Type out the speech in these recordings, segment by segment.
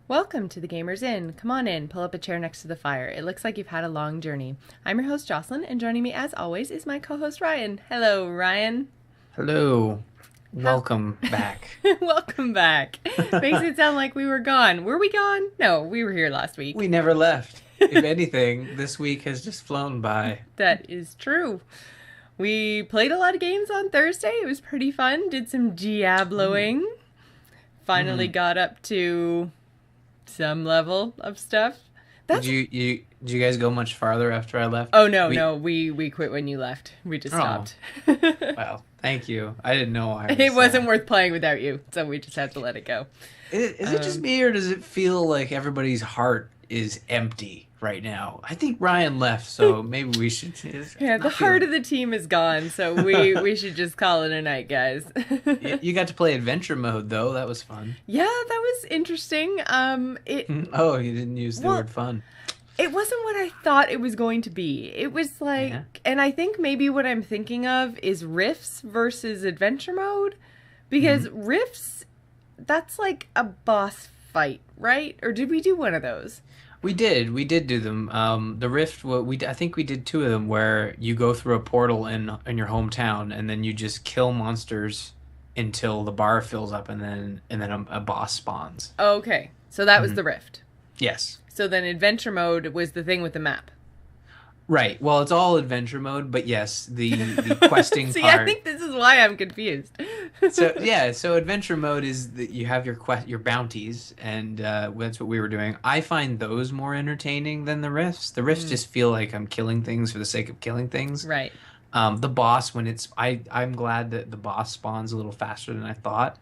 Welcome to the Gamers Inn. Come on in, pull up a chair next to the fire. It looks like you've had a long journey. I'm your host, Jocelyn, and joining me as always is my co-host, Ryan. Hello, Ryan. Hello. How? Welcome back. Welcome back. Makes it sound like we were gone. Were we gone? No, we were here last week. We never left. If anything, this week has just flown by. That is true. We played a lot of games on Thursday. It was pretty fun. Did some Diabloing. Finally got up to some level of stuff. Did you guys go much farther after I left? Oh no, we quit when you left. We just stopped. Well, thank you. I didn't know It wasn't worth playing without you, so we just had to let it go. Is it just me, or does it feel like everybody's heart is empty right now? I think Ryan left, so maybe we should. Yeah, the heart of the team is gone, so we should just call it a night, guys. You got to play adventure mode though. That was fun. Yeah, that was interesting. Oh, you didn't use the word fun. It wasn't what I thought it was going to be. It was like, and I think maybe what I'm thinking of is rifts versus adventure mode, because rifts, that's like a boss fight, right? Or did we do one of those? We did do them. The Rift, I think we did two of them where you go through a portal in your hometown, and then you just kill monsters until the bar fills up, and then a boss spawns. Okay, so that was the rift. Yes. So then adventure mode was the thing with the map. Right. Well, it's all adventure mode, but yes, the questing See, part. I think this is why I'm confused. So adventure mode is that you have your bounties, and that's what we were doing. I find those more entertaining than the rifts. The rifts just feel like I'm killing things for the sake of killing things. Right. The boss, I'm glad that the boss spawns a little faster than I thought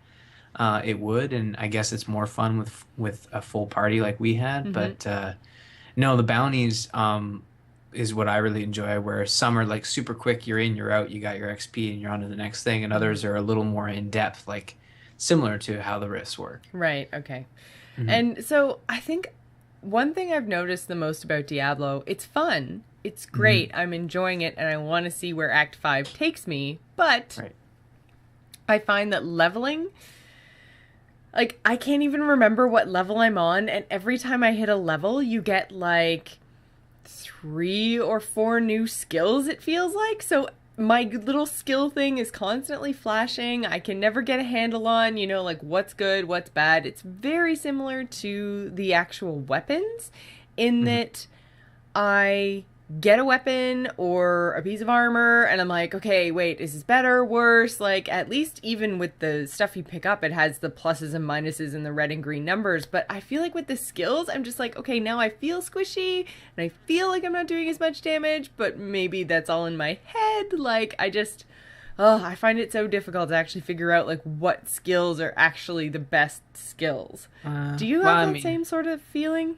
it would, and I guess it's more fun with a full party like we had. But no, the bounties is what I really enjoy, where some are like super quick, you're in, you're out, you got your XP and you're on to the next thing, and others are a little more in depth, like similar to how the rifts work. Right, okay. And so I think one thing I've noticed the most about Diablo, it's fun, it's great, I'm enjoying it, and I want to see where Act 5 takes me, but I find that leveling, like, I can't even remember what level I'm on, and every time I hit a level, you get like 3 or 4 new skills, it feels like. So my little skill thing is constantly flashing. I can never get a handle on, like what's good, what's bad. It's very similar to the actual weapons in that I get a weapon or a piece of armor and I'm like, okay, wait, is this better, worse? Like, at least even with the stuff you pick up, it has the pluses and minuses and the red and green numbers. But I feel like with the skills, I'm just like, okay, now I feel squishy and I feel like I'm not doing as much damage, but maybe that's all in my head. Like, I find it so difficult to actually figure out like what skills are actually the best skills. Do you have that same sort of feeling?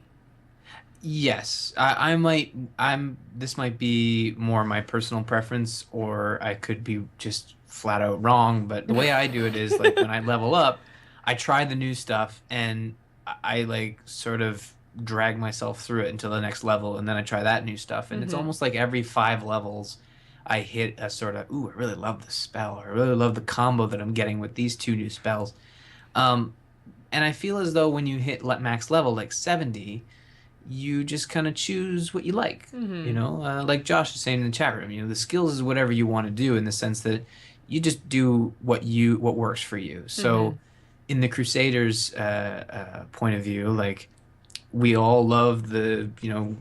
Yes, this might be more my personal preference, or I could be just flat out wrong, but the way I do it is like when I level up, I try the new stuff and I like sort of drag myself through it until the next level, and then I try that new stuff, and it's almost like every 5 levels I hit a sort of, ooh, I really love this spell, or I really love the combo that I'm getting with these 2 new spells. And I feel as though when you hit max level, like 70, you just kind of choose what you like, like Josh is saying in the chat room, the skills is whatever you want to do, in the sense that you just do what works for you. So in the Crusaders point of view, like we all love the,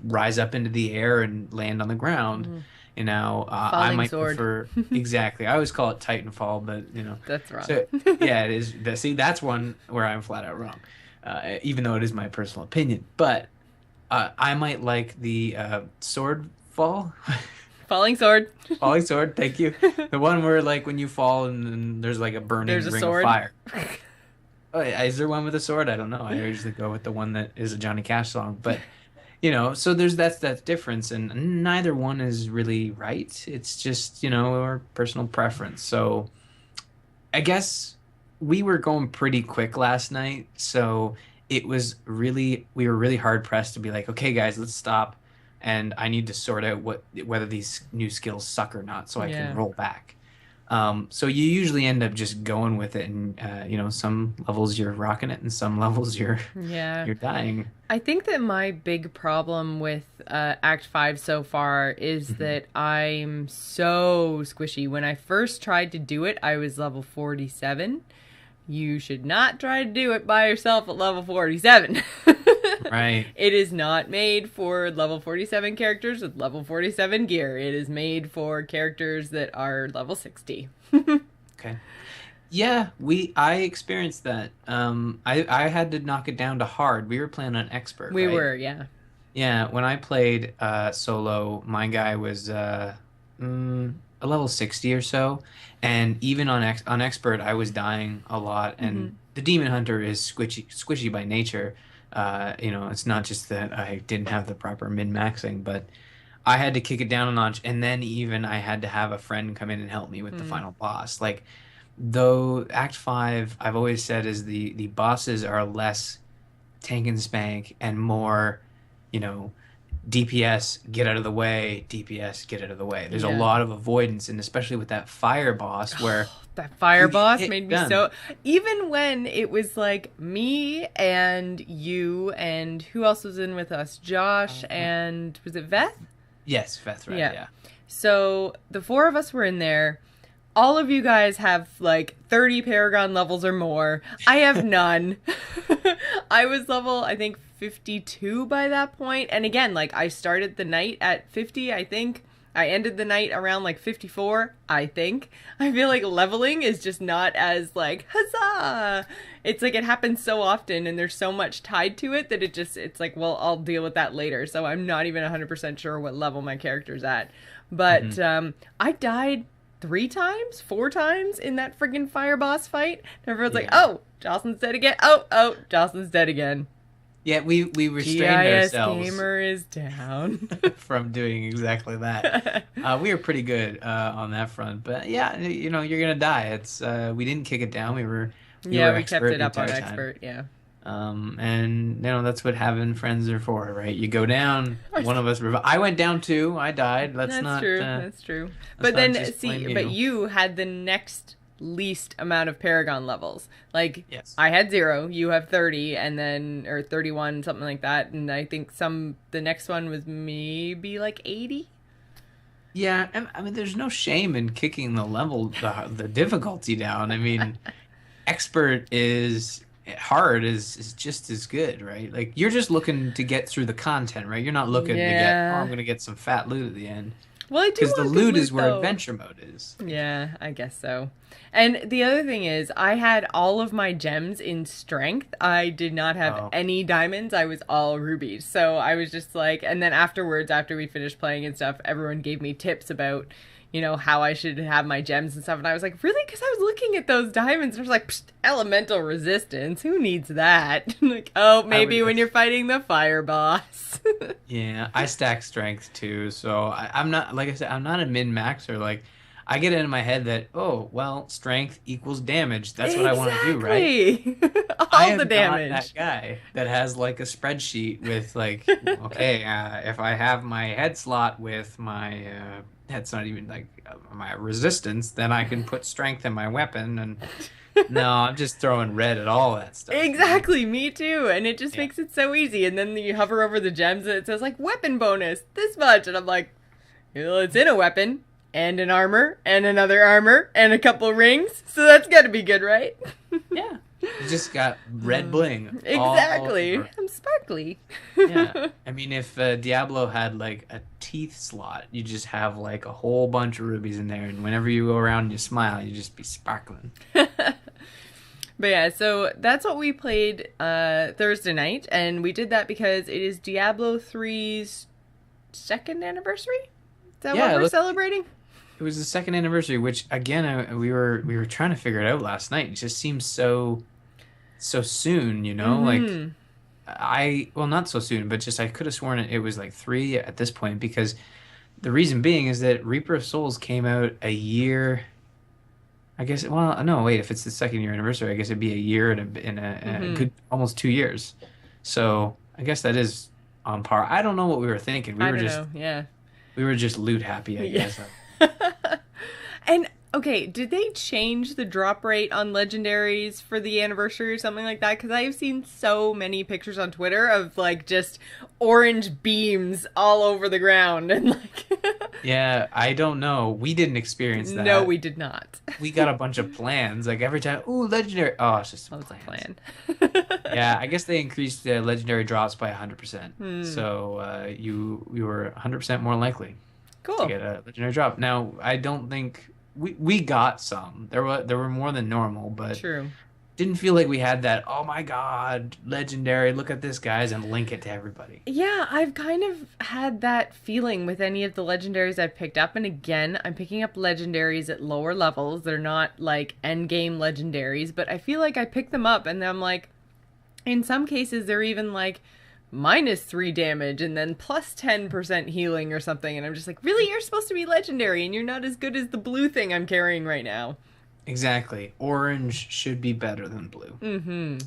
rise up into the air and land on the ground. I might prefer exactly. I always call it Titanfall, but that's wrong. So yeah, it is. See, that's one where I'm flat out wrong, even though it is my personal opinion. But I might like the sword fall. Falling sword. Falling sword, thank you. The one where like when you fall and then there's like a burning ring of fire. Oh, is there one with a sword? I don't know. I usually go with the one that is a Johnny Cash song. But so there's that difference, and neither one is really right. It's just, our personal preference. So I guess we were going pretty quick last night, so we were really hard pressed to be like, okay, guys, let's stop, and I need to sort out whether these new skills suck or not, so I can roll back. So you usually end up just going with it, and some levels you're rocking it, and some levels Yeah. you're dying. I think that my big problem with Act 5 so far is Mhm. that I'm so squishy. When I first tried to do it, I was level 47. You should not try to do it by yourself at level 47. Right. It is not made for level 47 characters with level 47 gear. It is made for characters that are level 60. Okay. Yeah, I experienced that. I had to knock it down to hard. We were playing on expert, We right? were, yeah. Yeah, when I played solo, my guy was a level 60 or so, and even on expert, I was dying a lot. Hmm. And the demon hunter is squishy by nature. It's not just that I didn't have the proper min-maxing, but I had to kick it down a notch, and then even I had to have a friend come in and help me with the Mm. final boss. Like, though Act 5, I've always said is the bosses are less tank and spank and more, you know, DPS, get out of the way, DPS, get out of the way. There's a Yeah. lot of avoidance, and especially with that fire boss where That fire you get boss hit, made me done. so. Even when it was like me and you and who else was in with us? Josh and was it Veth? Yes, that's right, Yeah. yeah. So the four of us were in there. All of you guys have like 30 Paragon levels or more. I have none. I was level, I think, 52 by that point. And again, like I started the night at 50, I think. I ended the night around like 54, I think. I feel like leveling is just not as like, huzzah! It's like it happens so often and there's so much tied to it that it's like, well, I'll deal with that later. So I'm not even 100% sure what level my character's at. But Hmm. I died 3 times, 4 times in that friggin' fire boss fight. And everyone's like, Yeah. oh, Jocelyn's dead again. Oh, Jocelyn's dead again. Yeah, we restrained GIS ourselves gamer is down. from doing exactly that. We were pretty good on that front, but yeah, you're gonna die. It's we didn't kick it down. We were Yeah, we kept expert it the up on entire time. expert. Yeah. And that's what having friends are for, right? You go down, one of us I went down too. I died. Let's That's not true. That's true. let's But not then, just blame see, but you. you had the next least amount of Paragon levels. Like, Yes. I had 0, you have 30, and then, or 31, something like that. And I think the next one was maybe like 80. Yeah, and I mean, there's no shame in kicking the difficulty down. I mean, expert is hard is just as good, right? Like you're just looking to get through the content, right? You're not looking to get, oh, I'm Yeah. gonna get some fat loot at the end. Well, I do Because the want good loot is loot, where though. adventure mode is. Yeah, I guess so. And the other thing is, I had all of my gems in strength. I did not have Oh, any diamonds. I was all rubies. So I was just like, and then afterwards, after we finished playing and stuff, everyone gave me tips about, how I should have my gems and stuff. And I was like, really? Because I was looking at those diamonds and I was like, psst, elemental resistance. Who needs that? Like, oh, I maybe would. when you're fighting the fire boss. Yeah, I stack strength too, so I'm not like I said, I'm not a min maxer. Like I get it in my head that oh well, strength equals damage. That's what I want to do, right? Exactly. I All the am not that damage. guy that has like a spreadsheet with like, okay, if I have my head slot with my, that's not even like my resistance, then I can put strength in my weapon. And no, I'm just throwing red at all that stuff, man. Exactly, me too. And it just Yeah. makes it so easy. And then you hover over the gems and it says like weapon bonus, this much. And I'm like, well, it's in a weapon and an armor and another armor and a couple rings. So that's gotta be good, right? Yeah. You just got red bling all Exactly. over. I'm sparkly. Yeah. I mean, if Diablo had like a teeth slot, you just have like a whole bunch of rubies in there. And whenever you go around and you smile, you just be sparkling. But yeah, so that's what we played Thursday night, and we did that because it is Diablo 3's second anniversary. Is that what Yeah, we're celebrating? it was the second anniversary, which again we were trying to figure it out last night. It just seems so soon, Like Mm-hmm. well, not so soon, but just I could have sworn it was like 3 at this point because the reason being is that Reaper of Souls came out a year. I guess. Well, no, wait. If it's the second year anniversary, I guess it'd be a year in a Mm-hmm. good almost 2 years. So I guess that is on par. I don't know what we were thinking. We I were don't just know. Yeah. we were just loot happy, I Yeah. guess. And Okay, did they change the drop rate on legendaries for the anniversary or something like that? Because I have seen so many pictures on Twitter of like just orange beams all over the ground and like. Yeah, I don't know. We didn't experience that. No, we did not. We got a bunch of plans. Like every time, ooh, legendary. Oh, it's just Oh, it's a plan. Yeah, I guess they increased the legendary drops by 100%. So you were 100% more likely to get a legendary drop. Now, I don't think we got some. There were more than normal, but True. Didn't feel like we had that, oh my god, legendary, look at this, guys, and link it to everybody. Yeah, I've kind of had that feeling with any of the legendaries I've picked up. And again, I'm picking up legendaries at lower levels. They're not like endgame legendaries, but I feel like I pick them up and I'm like, in some cases, they're even like -3 damage and then plus 10% healing or something. And I'm just like, really? You're supposed to be legendary and you're not as good as the blue thing I'm carrying right now. Exactly. Orange should be better than blue. Mm-hmm.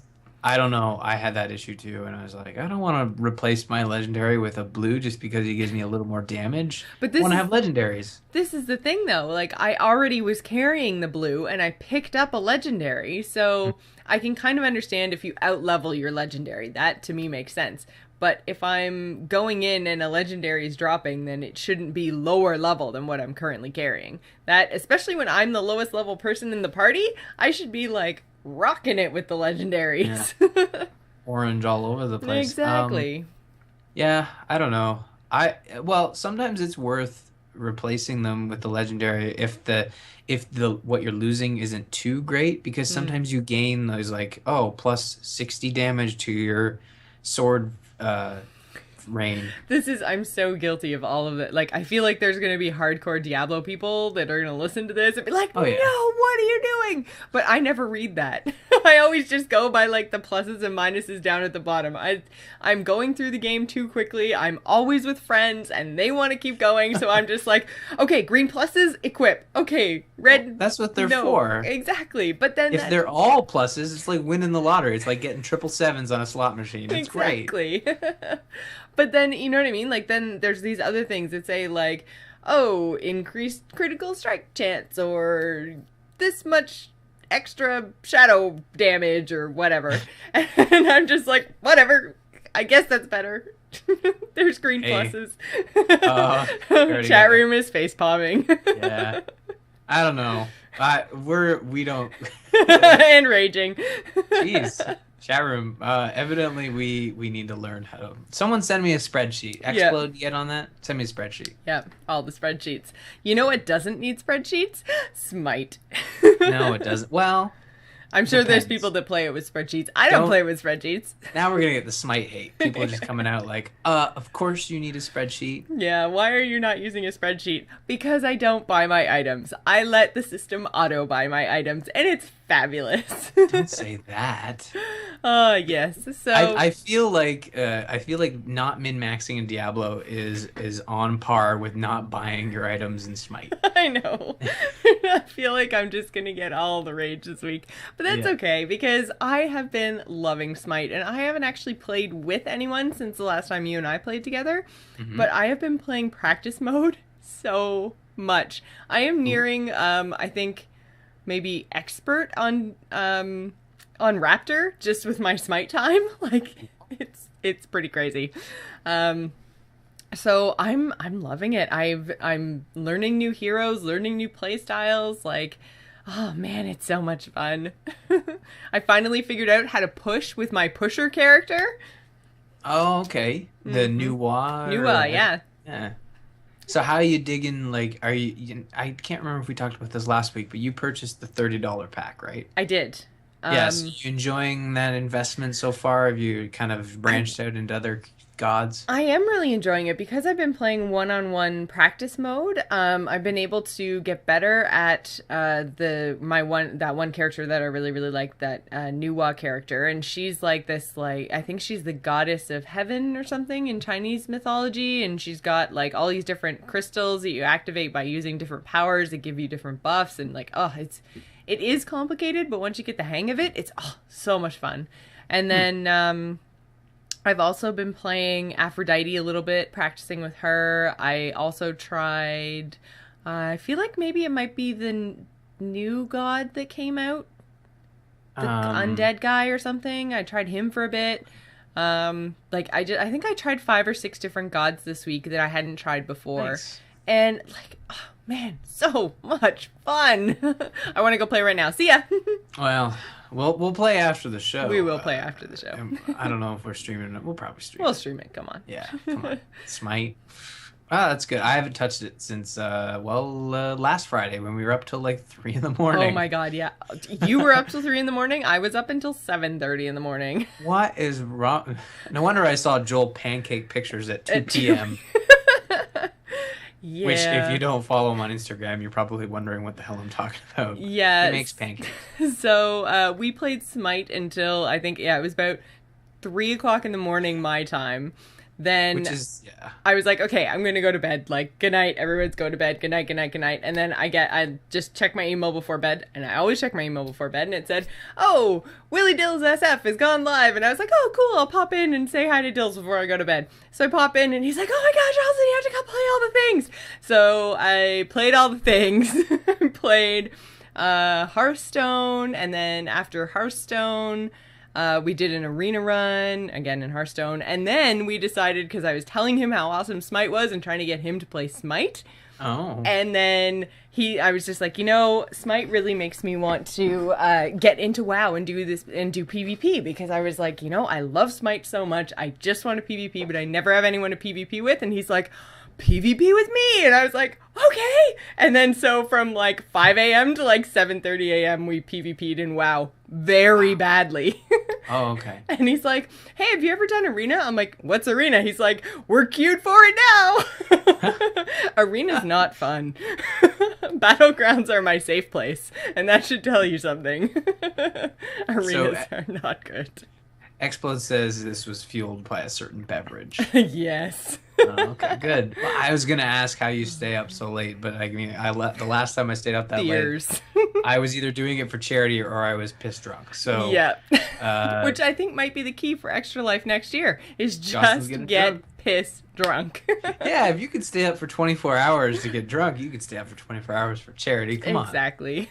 I don't know. I had that issue too, and I was like, I don't want to replace my legendary with a blue just because he gives me a little more damage. But I want to have legendaries. This is the thing, though. Like, I already was carrying the blue, and I picked up a legendary, so I can kind of understand if you outlevel your legendary. That, to me, makes sense. But if I'm going in and a legendary is dropping, then it shouldn't be lower level than what I'm currently carrying. That, especially when I'm the lowest level person in the party, I should be, like, rocking it with the legendaries. Yeah. Orange all over the place. Exactly. Yeah, I don't know. Well, sometimes it's worth replacing them with the legendary if the what you're losing isn't too great, because sometimes you gain those like, oh, plus 60 damage to your sword rain. I'm so guilty of all of it. Like, I feel like there's going to be hardcore Diablo people that are going to listen to this and be like, no, what are you doing? But I never read that. I always just go by, like, the pluses and minuses down at the bottom. I'm going through the game too quickly. I'm always with friends, and they want to keep going, so I'm just like, okay, green pluses, equip. Okay, red... Well, that's what they're for. Exactly, but then... If they're all pluses, it's like winning the lottery. It's like getting 777s on a slot machine. It's exactly. Great. But then, you know what I mean? Like, then there's these other things that say, like, oh, increased critical strike chance, or this much extra shadow damage, or whatever. And I'm just like, whatever. I guess that's better. There's green pluses. Chat room is face palming. Yeah. I don't know. We don't. And raging. Jeez. Chat room. Evidently, we need to learn how to... Someone send me a spreadsheet. Explode, get on that? Send me a spreadsheet. Yeah, all the spreadsheets. You know what doesn't need spreadsheets? Smite. No, it doesn't. Well... I'm sure there's people that play it with spreadsheets. I don't play with spreadsheets. Now we're going to get the Smite hate. People are just coming out like, of course you need a spreadsheet. Yeah, why are you not using a spreadsheet? Because I don't buy my items. I let the system auto-buy my items, and it's fabulous. Don't say that. Yes. So I feel like not min-maxing in Diablo is on par with not buying your items in Smite. I know. I feel like I'm just gonna get all the rage this week, but that's okay because I have been loving Smite, and I haven't actually played with anyone since the last time you and I played together. But I have been playing practice mode so much. I am nearing I think maybe expert on Raptor just with my Smite time. Like it's pretty crazy. So I'm loving it. I'm learning new heroes, learning new play styles. Like, oh man, it's so much fun. I finally figured out how to push with my pusher character. Oh, okay. The Nuwa. Yeah. Yeah. So how are you digging, like, I can't remember if we talked about this last week, but you purchased the $30 pack, right? I did. Yes. You enjoying that investment so far? Have you kind of branched out into other gods? I am really enjoying it because I've been playing one-on-one practice mode. I've been able to get better at that one character that I really, really like, that Nuwa character, and she's like this, like, I think she's the goddess of heaven or something in Chinese mythology, and she's got like all these different crystals that you activate by using different powers that give you different buffs, and like, it is complicated, but once you get the hang of it, it's so much fun. And then I've also been playing Aphrodite a little bit, practicing with her. I also tried, I feel like maybe it might be the new god that came out? The undead guy or something. I tried him for a bit. Like I think I tried 5 or 6 different gods this week that I hadn't tried before. Nice. And like, oh man, so much fun. I want to go play right now. See ya. Well, we'll play after the show. We will play after the show. I don't know if we're streaming it. We'll probably stream We'll stream it. Come on. Yeah, come on. Smite. Ah, that's good. I haven't touched it since, last Friday when we were up till like 3 in the morning. Oh my god, yeah. You were up till 3 in the morning? I was up until 7:30 in the morning. What is wrong? No wonder I saw Joel pancake pictures at 2 p.m. Yeah. Which, if you don't follow him on Instagram, you're probably wondering what the hell I'm talking about. Yeah. He makes pancakes. So, we played Smite until, I think, it was about 3 o'clock in the morning my time. Then Which is, yeah. I was like, okay, I'm going to go to bed. Like, good night, everyone's go to bed. Good night, good night, good night. And then I just check my email before bed. And I always check my email before bed. And it said, oh, Willie Dills SF has gone live. And I was like, oh, cool, I'll pop in and say hi to Dills before I go to bed. So I pop in and he's like, oh my gosh, Jocelyn, you have to come play all the things. So I played all the things. Played Hearthstone. And then after Hearthstone... we did an arena run, again in Hearthstone, and then we decided, because I was telling him how awesome Smite was and trying to get him to play Smite. Oh. And then I was just like, Smite really makes me want to get into WoW and do this and do PvP, because I was like, I love Smite so much, I just want to PvP, but I never have anyone to PvP with, and he's like, PvP with me, and I was like, okay. And then so from like 5 a.m. to like 7:30 a.m. we PvP'd in WoW very badly. Oh, okay. And he's like, hey, have you ever done Arena? I'm like, what's Arena? He's like, we're queued for it now. Arena's not fun. Battlegrounds are my safe place, and that should tell you something. Arenas are not good. Explode says this was fueled by a certain beverage. Yes. Oh, okay, good. Well, I was gonna ask how you stay up so late, but I mean, the last time I stayed up that late, I was either doing it for charity or I was pissed drunk. So yeah, which I think might be the key for Extra Life next year is just get pissed drunk. Yeah, if you could stay up for 24 hours to get drunk, you could stay up for 24 hours for charity. Come on. Exactly.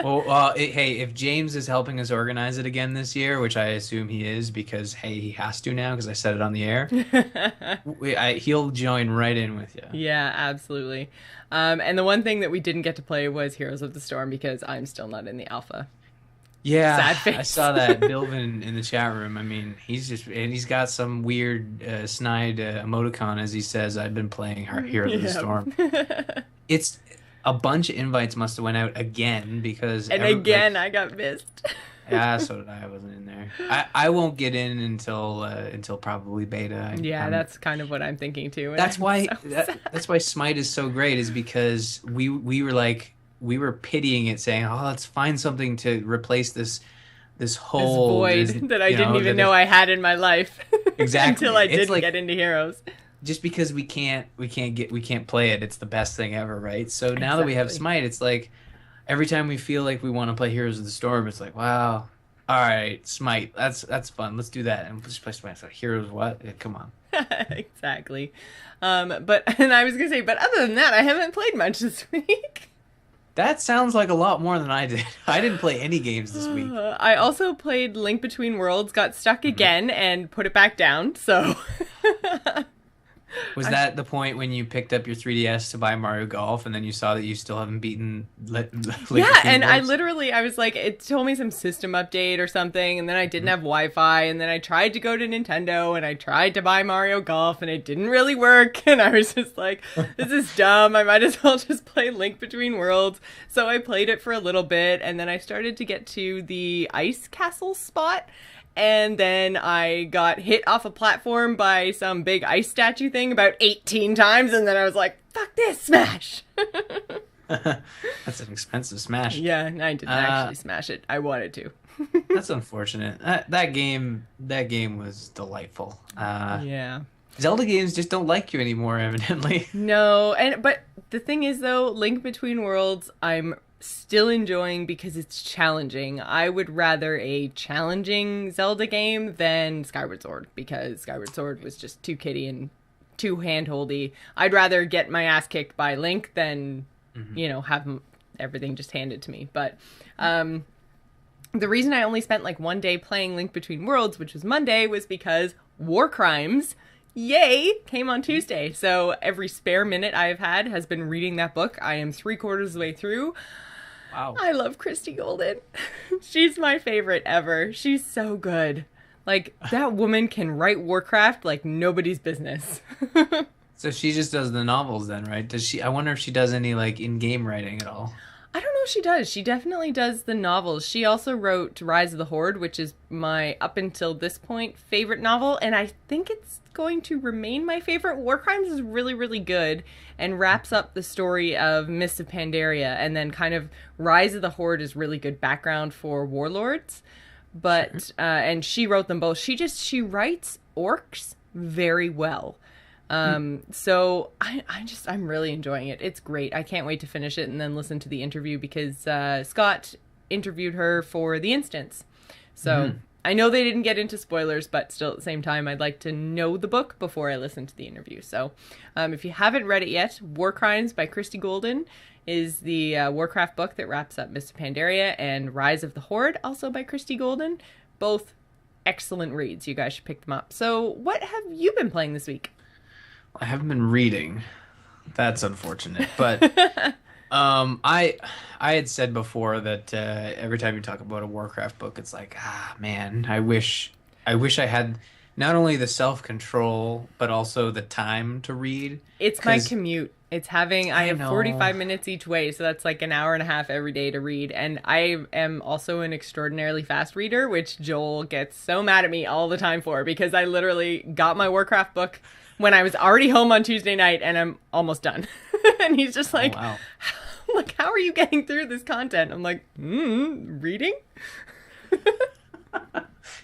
Well, hey, if James is helping us organize it again this year, which I assume he is, because hey, he has to now because I said it on the air. He'll join right in with you. Yeah, absolutely. And the one thing that we didn't get to play was Heroes of the Storm because I'm still not in the alpha. Yeah, sad face. I saw that Bilvin in the chat room. I mean, he's got some weird snide emoticon as he says, "I've been playing Heroes of the Storm." It's a bunch of invites must have went out again because I got missed. Yeah, so did I. I wasn't in there. I won't get in until probably beta. That's kind of what I'm thinking too. That's why that's why Smite is so great, is because we were pitying it, saying, "Oh, let's find something to replace this hole, void that I didn't even know I had in my life." Exactly. Until I didn't get into Heroes. Just because we can't play it, it's the best thing ever, right? So now that we have Smite, it's like every time we feel like we want to play Heroes of the Storm, it's like, wow, all right, Smite, that's fun. Let's do that, and let's play Smite. So Heroes, what? Come on. Exactly. But I was gonna say, but other than that, I haven't played much this week. That sounds like a lot more than I did. I didn't play any games this week. I also played Link Between Worlds, got stuck again, and put it back down, so... Was that the point when you picked up your 3DS to buy Mario Golf, and then you saw that you still haven't beaten Link Between and Worlds? I was like, it told me some system update or something, and then I didn't have Wi-Fi, and then I tried to go to Nintendo, and I tried to buy Mario Golf, and it didn't really work, and I was just like, this is dumb, I might as well just play Link Between Worlds. So I played it for a little bit, and then I started to get to the ice castle spot, and then I got hit off a platform by some big ice statue thing about 18 times, and then I was like, fuck this, smash! That's an expensive smash. Yeah, I didn't actually smash it. I wanted to. That's unfortunate. That game was delightful. Yeah. Zelda games just don't like you anymore, evidently. No, but the thing is, though, Link Between Worlds, I'm still enjoying because it's challenging. I would rather a challenging Zelda game than Skyward Sword, because Skyward Sword was just too kiddie and too handholdy. I'd rather get my ass kicked by Link than, have everything just handed to me. But the reason I only spent like 1 day playing Link Between Worlds, which was Monday, was because War Crimes, yay, came on Tuesday. So every spare minute I have had has been reading that book. I am 3/4 of the way through. Wow. I love Christy Golden. She's my favorite ever. She's so good. Like, that woman can write Warcraft like nobody's business. So she just does the novels then, right? Does she? I wonder if she does any like in-game writing at all. I don't know if she does. She definitely does the novels. She also wrote Rise of the Horde, which is my, up until this point, favorite novel. And I think it's going to remain my favorite. War Crimes is really, really good and wraps up the story of Mists of Pandaria. And then kind of Rise of the Horde is really good background for Warlords. But, and she wrote them both. She writes orcs very well. So I'm really enjoying it. It's great. I can't wait to finish it and then listen to the interview because Scott interviewed her for The Instance. So I know they didn't get into spoilers, but still at the same time, I'd like to know the book before I listen to the interview. So if you haven't read it yet, War Crimes by Christy Golden is the Warcraft book that wraps up Mists of Pandaria, and Rise of the Horde, also by Christy Golden. Both excellent reads. You guys should pick them up. So what have you been playing this week? I haven't been reading. That's unfortunate. But I had said before that every time you talk about a Warcraft book, it's like, man, I wish I had not only the self-control but also the time to read. It's my commute. It's having, I have 45 minutes each way, so that's like an hour and a half every day to read. And I am also an extraordinarily fast reader, which Joel gets so mad at me all the time for, because I literally got my Warcraft book when I was already home on Tuesday night and I'm almost done. And he's just like, wow. Like, how are you getting through this content? I'm like, reading?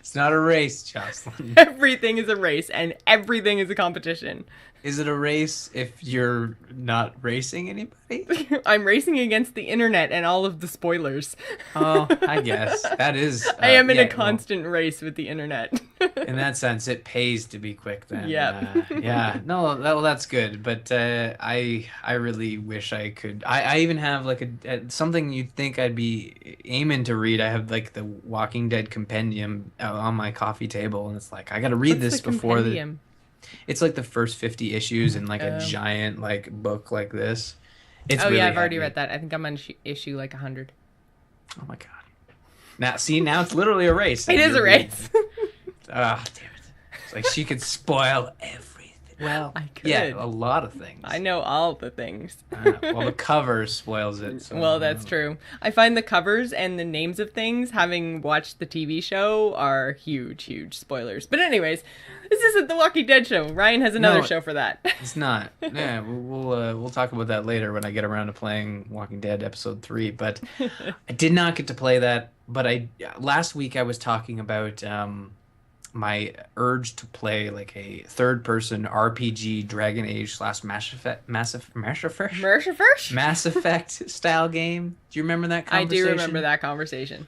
It's not a race, Jocelyn. Everything is a race and everything is a competition. Is it a race if you're not racing anybody? I'm racing against the internet and all of the spoilers. Oh, I guess. That is... I am in a constant race with the internet. In that sense, it pays to be quick then. Yeah. Yeah. No, that's good. But I really wish I could... I even have like something you'd think I'd be aiming to read. I have like the Walking Dead compendium on my coffee table, and it's like, I gotta read this before the... It's like the first 50 issues in like a giant like book like this. It's really I've already read that. I think I'm on issue like 100. Oh my god! Now it's literally a race. It is a race. Ah, damn it! It's like she could spoil everything. Well, I could. Yeah, a lot of things. I know all the things. Well, the cover spoils it. So well, that's true. I find the covers and the names of things, having watched the TV show, are huge, huge spoilers. But anyways, this isn't the Walking Dead show. Ryan has another show for that. It's not. Yeah, we'll talk about that later when I get around to playing Walking Dead episode 3. But I did not get to play that. But last week I was talking about my urge to play like a third-person RPG Dragon Age / Mass Effect style game. Do you remember that conversation? I do remember that conversation.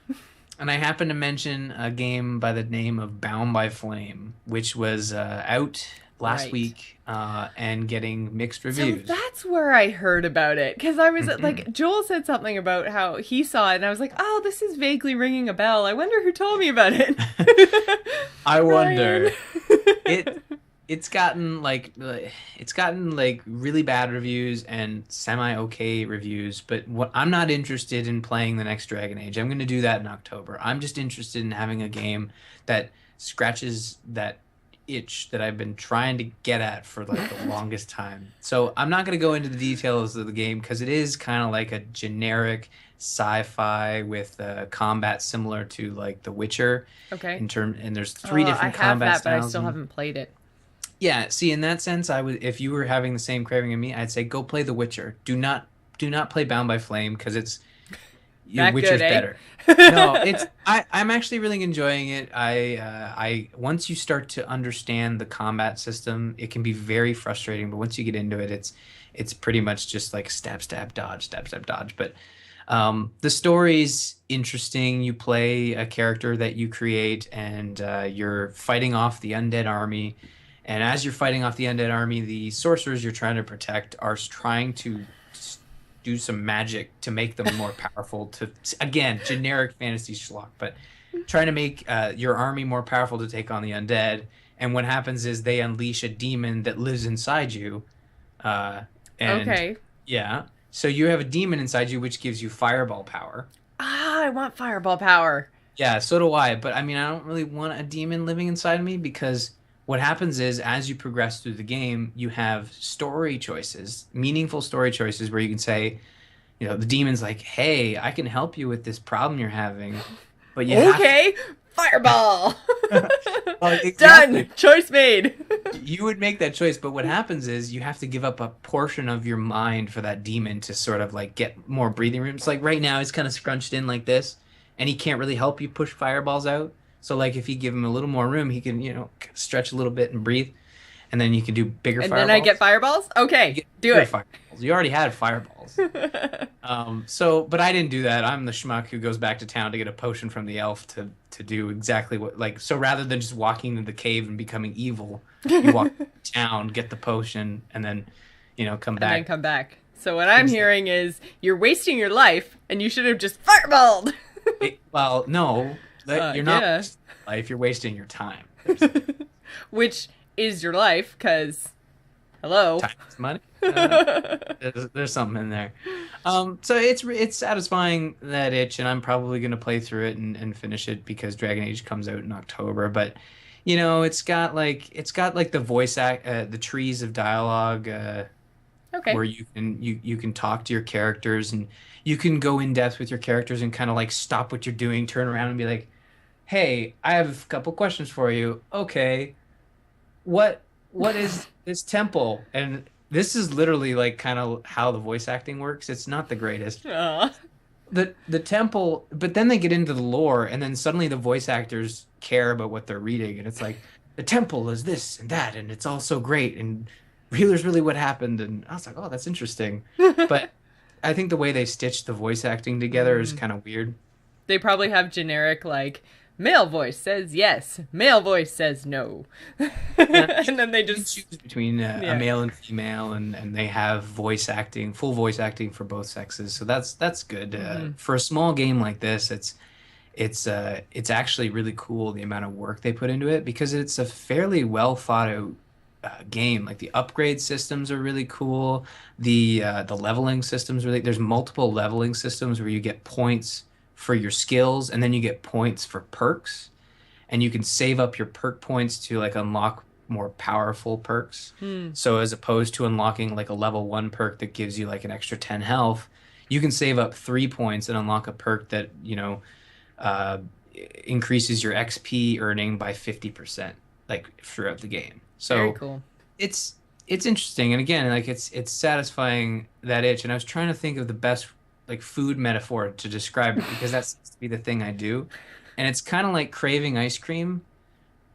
And I happened to mention a game by the name of Bound by Flame, which was out last week and getting mixed reviews. So that's where I heard about it, because I was like, Joel said something about how he saw it, and I was like, oh, this is vaguely ringing a bell. I wonder who told me about it. I wonder. It's gotten like really bad reviews and semi-okay reviews, but I'm not interested in playing the next Dragon Age. I'm going to do that in October. I'm just interested in having a game that scratches that itch that I've been trying to get at for like the longest time. So I'm not going to go into the details of the game because it is kind of like a generic sci-fi with combat similar to like The Witcher. Okay. And there's 3 different combat styles. But I still haven't played it. Yeah, see, in that sense, if you were having the same craving as me, I'd say go play The Witcher. Do not play Bound by Flame because it's Witcher's better. No, I'm actually really enjoying it. I once you start to understand the combat system, it can be very frustrating, but once you get into it, it's pretty much just like stab, dodge. But the story's interesting. You play a character that you create, and you're fighting off the undead army. And as you're fighting off the undead army, the sorcerers you're trying to protect are trying to do some magic to make them more powerful. To again, generic fantasy schlock, but trying to make your army more powerful to take on the undead. And what happens is they unleash a demon that lives inside you. And Okay. yeah, so you have a demon inside you, which gives you fireball power. Ah, I want fireball power. Yeah, so do I. But I mean, I don't really want a demon living inside of me because what happens is as you progress through the game, you have story choices, meaningful story choices where you can say, the demon's like, hey, I can help you with this problem you're having. But you have Okay, fireball. Well, exactly. Done. Choice made. You would make that choice, but what happens is you have to give up a portion of your mind for that demon to sort of like get more breathing room. It's like right now he's kind of scrunched in like this, and he can't really help you push fireballs out. So like if you give him a little more room, he can, stretch a little bit and breathe, and then you can do bigger And fireballs. then I get fireballs? Okay, do it. Fireballs. You already had fireballs. But I didn't do that. I'm the schmuck who goes back to town to get a potion from the elf to do exactly so rather than just walking into the cave and becoming evil, you walk to town, get the potion, and then, come back. And then come back. So what I'm hearing is you're wasting your life and you should have just fireballed. Well, no, you're not wasting your life, you're wasting your time. Which is your life, because, hello. Time is money. There's something in there. So it's satisfying that itch, and I'm probably going to play through it and finish it because Dragon Age comes out in October. But it's got the voice the trees of dialogue. Okay. Where you can talk to your characters and you can go in depth with your characters and kind of like stop what you're doing, turn around and be like, "Hey, I have a couple questions for you." Okay, what is this temple? And this is literally like kind of how the voice acting works. It's not the greatest. The temple, but then they get into the lore, and then suddenly the voice actors care about what they're reading, and it's like the temple is this and that, and it's all so great, and here's really what happened. And I was like, oh, that's interesting. But I think the way they stitched the voice acting together is kind of weird. They probably have generic like male voice says yes, male voice says no. And then they just choose between a male and female, and they have voice acting, full voice acting for both sexes. So that's good. For a small game like this, it's actually really cool the amount of work they put into it because it's a fairly well thought out game. Like the upgrade systems are really cool. The leveling systems there's multiple leveling systems where you get points for your skills, and then you get points for perks, and you can save up your perk points to like unlock more powerful perks. So as opposed to unlocking like a level 1 perk that gives you like an extra 10 health, you can save up 3 points and unlock a perk that increases your XP earning by 50% like throughout the game. So very cool. It's interesting, and again, like it's satisfying that itch. And I was trying to think of the best like food metaphor to describe it because that seems to be the thing I do, and it's kind of like craving ice cream,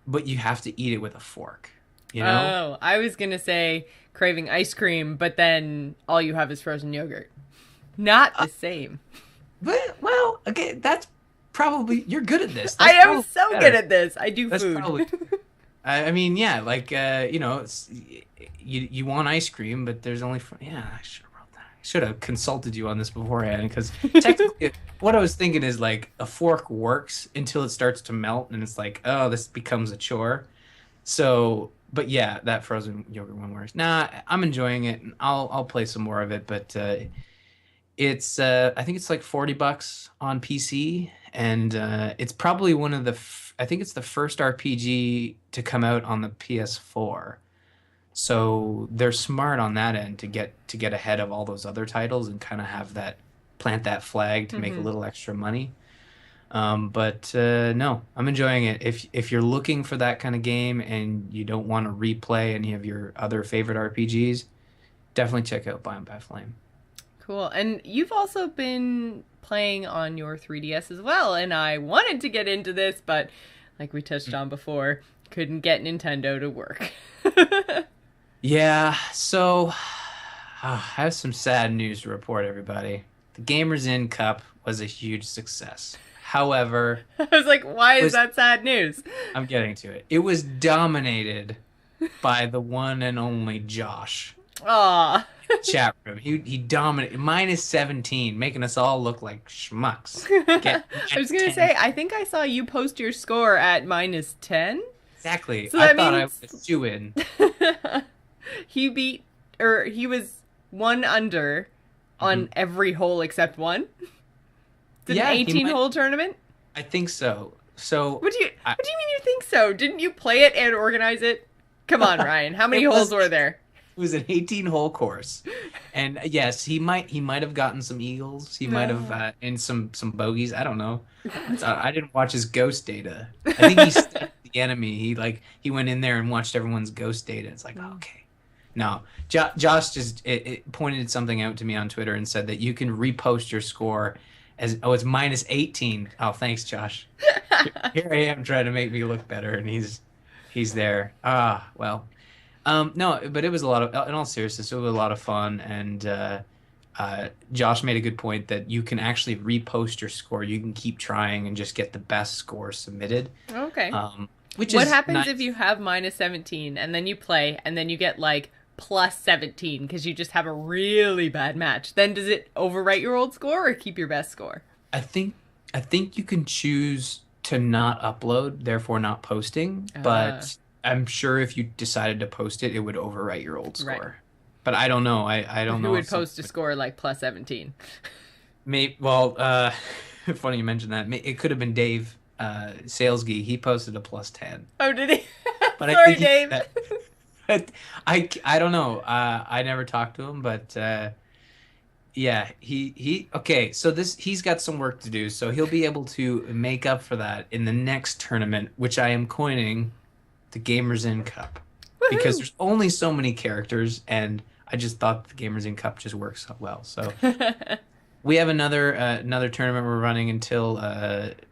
but you have to eat it with a fork. Oh, I was gonna say craving ice cream, but then all you have is frozen yogurt. Not the same. But well, again, that's probably you're good at this. I am so good at this. I do that's food. Probably, I mean, yeah, like it's, you want ice cream, but there's only I should have consulted you on this beforehand because technically what I was thinking is like a fork works until it starts to melt and it's like, oh, this becomes a chore. So, but yeah, that frozen yogurt one works. Nah, I'm enjoying it, and I'll play some more of it, but it's I think it's like $40 on PC, and it's probably one of I think it's the first RPG to come out on the PS4. So they're smart on that end to get ahead of all those other titles and kind of have plant that flag to make a little extra money. But no, I'm enjoying it. If you're looking for that kind of game and you don't want to replay any of your other favorite RPGs, definitely check out Bound by Flame. Cool. And you've also been playing on your 3DS as well, and I wanted to get into this, but like we touched on before, couldn't get Nintendo to work. Yeah, so I have some sad news to report, everybody. The Gamers Inn Cup was a huge success. However, I was like, why is that sad news? I'm getting to it. It was dominated by the one and only Josh. Aw. Chat room. He dominated -17, making us all look like schmucks. Get I was gonna 10. say, I think I saw you post your score at -10. Exactly. So I that thought I means was shoo-in. he beat, or he was one under on every hole except one. It's an Yeah, 18-hole tournament. I think so. So What do you mean you think so? Didn't you play it and organize it? Come on, Ryan. How many holes were there? it was an 18-hole course, and yes, he might have gotten some eagles. He might have and some bogeys. I don't know. I didn't watch his ghost data. I think he studied the enemy. He went in there and watched everyone's ghost data. It's like, okay. No, Josh just it pointed something out to me on Twitter and said that you can repost your score as it's -18. Oh, thanks, Josh. Here I am trying to make me look better, and he's there. Well, no, but it was a lot of, in all seriousness, it was a lot of fun, and Josh made a good point that you can actually repost your score. You can keep trying and just get the best score submitted. Okay. What happens nice. if you have -17 and then you play and then you get like +17 because you just have a really bad match? Then does it overwrite your old score or keep your best score? I think you can choose to not upload, therefore not posting, but I'm sure if you decided to post it, it would overwrite your old score. Right. But I don't know. I don't know. Who would post a score like +17? Maybe. Well, funny you mentioned that. It could have been Dave Salesgy. He posted a +10. Oh, did he? But Sorry, Dave. I don't know. I never talked to him, but yeah, he okay. So he's got some work to do. So he'll be able to make up for that in the next tournament, which I am coining the Gamers In Cup. Woohoo! Because there's only so many characters, and I just thought the Gamers In Cup just works so well. So we have another tournament we're running until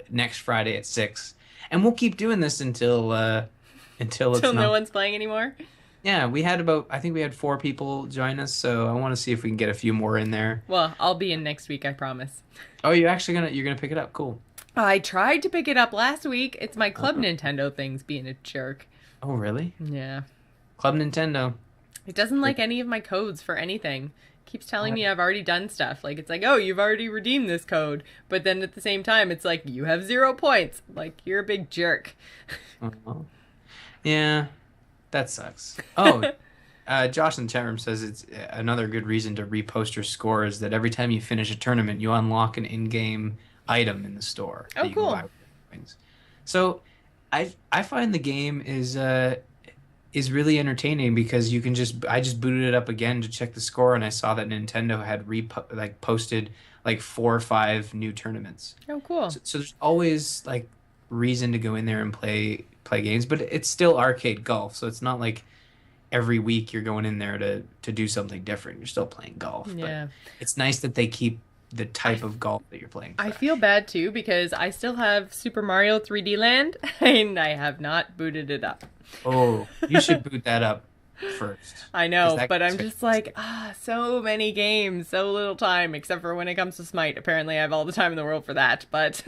next Friday at 6, and we'll keep doing this until no one's playing anymore. Yeah, I think we had 4 people join us, so I want to see if we can get a few more in there. Well, I'll be in next week, I promise. Oh, you're gonna pick it up? Cool. I tried to pick it up last week. It's my Club Nintendo thing's being a jerk. Oh, really? Yeah. Club Nintendo. It doesn't like any of my codes for anything. It keeps telling me I've already done stuff. Like, it's like, oh, you've already redeemed this code. But then at the same time, it's like, you have 0 points. Like, you're a big jerk. Yeah, that sucks. Oh, Josh in the chat room says it's another good reason to repost your score is that every time you finish a tournament, you unlock an in-game item in the store. Oh, cool. So I find the game is really entertaining because I just booted it up again to check the score, and I saw that Nintendo had posted like 4 or 5 new tournaments. Oh, cool. So there's always like reason to go in there and play games, but it's still arcade golf, so it's not like every week you're going in there to do something different. You're still playing golf. Yeah. But it's nice that they keep the type of golf that you're playing. I feel bad too because I still have Super Mario 3D Land and I have not booted it up. Oh, you should boot that up first. I know, but I'm just like, so many games, so little time, except for when it comes to Smite. Apparently I have all the time in the world for that, but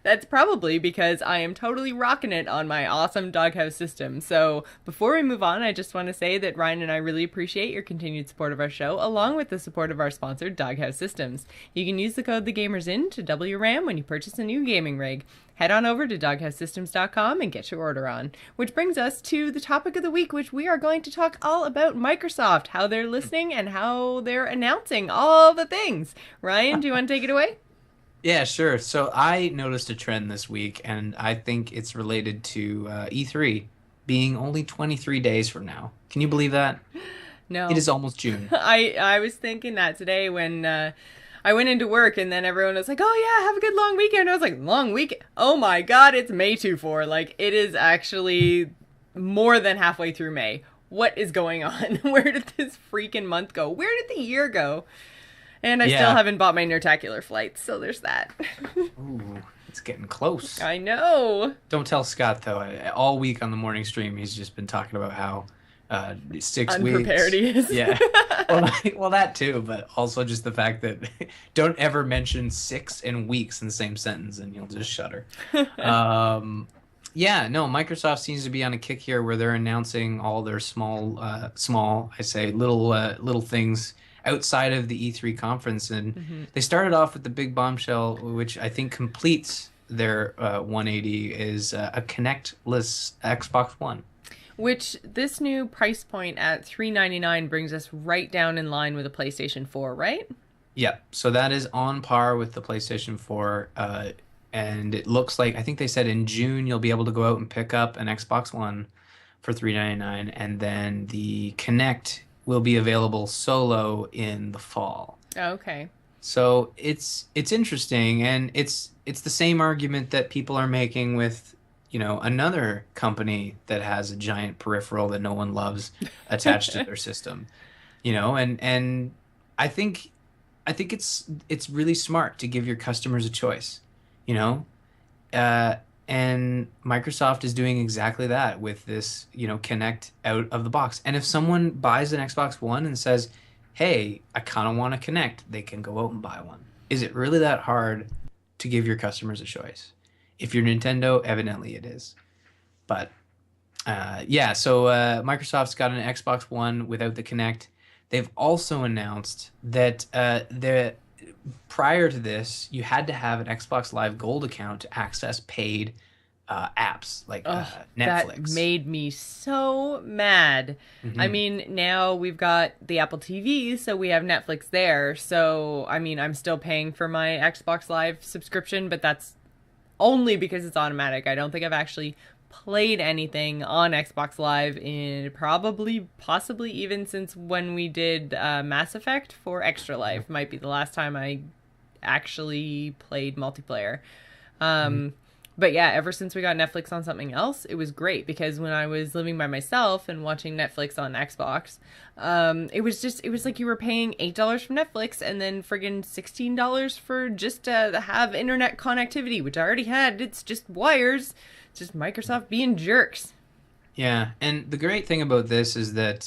that's probably because I am totally rocking it on my awesome Doghouse system. So before we move on, I just want to say that Ryan and I really appreciate your continued support of our show, along with the support of our sponsor, Doghouse Systems. You can use the code TheGamersIn to double your RAM when you purchase a new gaming rig. Head on over to doghousesystems.com and get your order on. Which brings us to the topic of the week, which we are going to talk all about Microsoft, how they're listening, and how they're announcing all the things. Ryan, do you want to take it away? Yeah, sure. So I noticed a trend this week, and I think it's related to E3 being only 23 days from now. Can you believe that? No. It is almost June. I was thinking that today when I went into work, and then everyone was like, oh yeah, have a good long weekend. I was like, long weekend? Oh my god, it's May 24. Like, it is actually more than halfway through May. What is going on? Where did this freaking month go? Where did the year go? And I still haven't bought my Nertacular flights, so there's that. Ooh, it's getting close. I know. Don't tell Scott, though. All week on the morning stream, he's just been talking about how 6 unprepared weeks. he is. Yeah. Well, that too, but also just the fact that don't ever mention 6 and weeks in the same sentence, and you'll just shudder. Yeah, no, Microsoft seems to be on a kick here where they're announcing all their I say, little things outside of the E3 conference. And Hmm. they started off with the big bombshell, which I think completes their 180, is a Kinect-less Xbox One. Which this new price point at $399 brings us right down in line with the PlayStation 4, right? Yeah, so that is on par with the PlayStation 4. And it looks like, I think they said in June you'll be able to go out and pick up an Xbox One for $399, and then the Kinect will be available solo in the fall. Okay. So it's interesting, and it's the same argument that people are making with, another company that has a giant peripheral that no one loves attached to their system. And I think it's really smart to give your customers a choice, you know? Uh, and Microsoft is doing exactly that with this, Connect out of the box. And if someone buys an Xbox One and says, "Hey, I kind of want to connect," they can go out and buy one. Is it really that hard to give your customers a choice? If you're Nintendo, evidently it is. But yeah, so Microsoft's got an Xbox One without the Kinect. They've also announced that prior to this, you had to have an Xbox Live Gold account to access paid apps like That Netflix. made me so mad. I Hmm. mean, now we've got the Apple TV, so we have Netflix there. So, I mean, I'm still paying for my Xbox Live subscription, but that's only because it's automatic. I don't think I've actually played anything on Xbox Live in possibly even since when we did Mass Effect for Extra Life. Might be the last time I actually played multiplayer. Hmm. But yeah, ever since we got Netflix on something else, it was great because when I was living by myself and watching Netflix on Xbox, it was like you were paying $8 for Netflix and then friggin' $16 for just to have internet connectivity, which I already had. It's just wires. It's just Microsoft being jerks. Yeah, and the great thing about this is that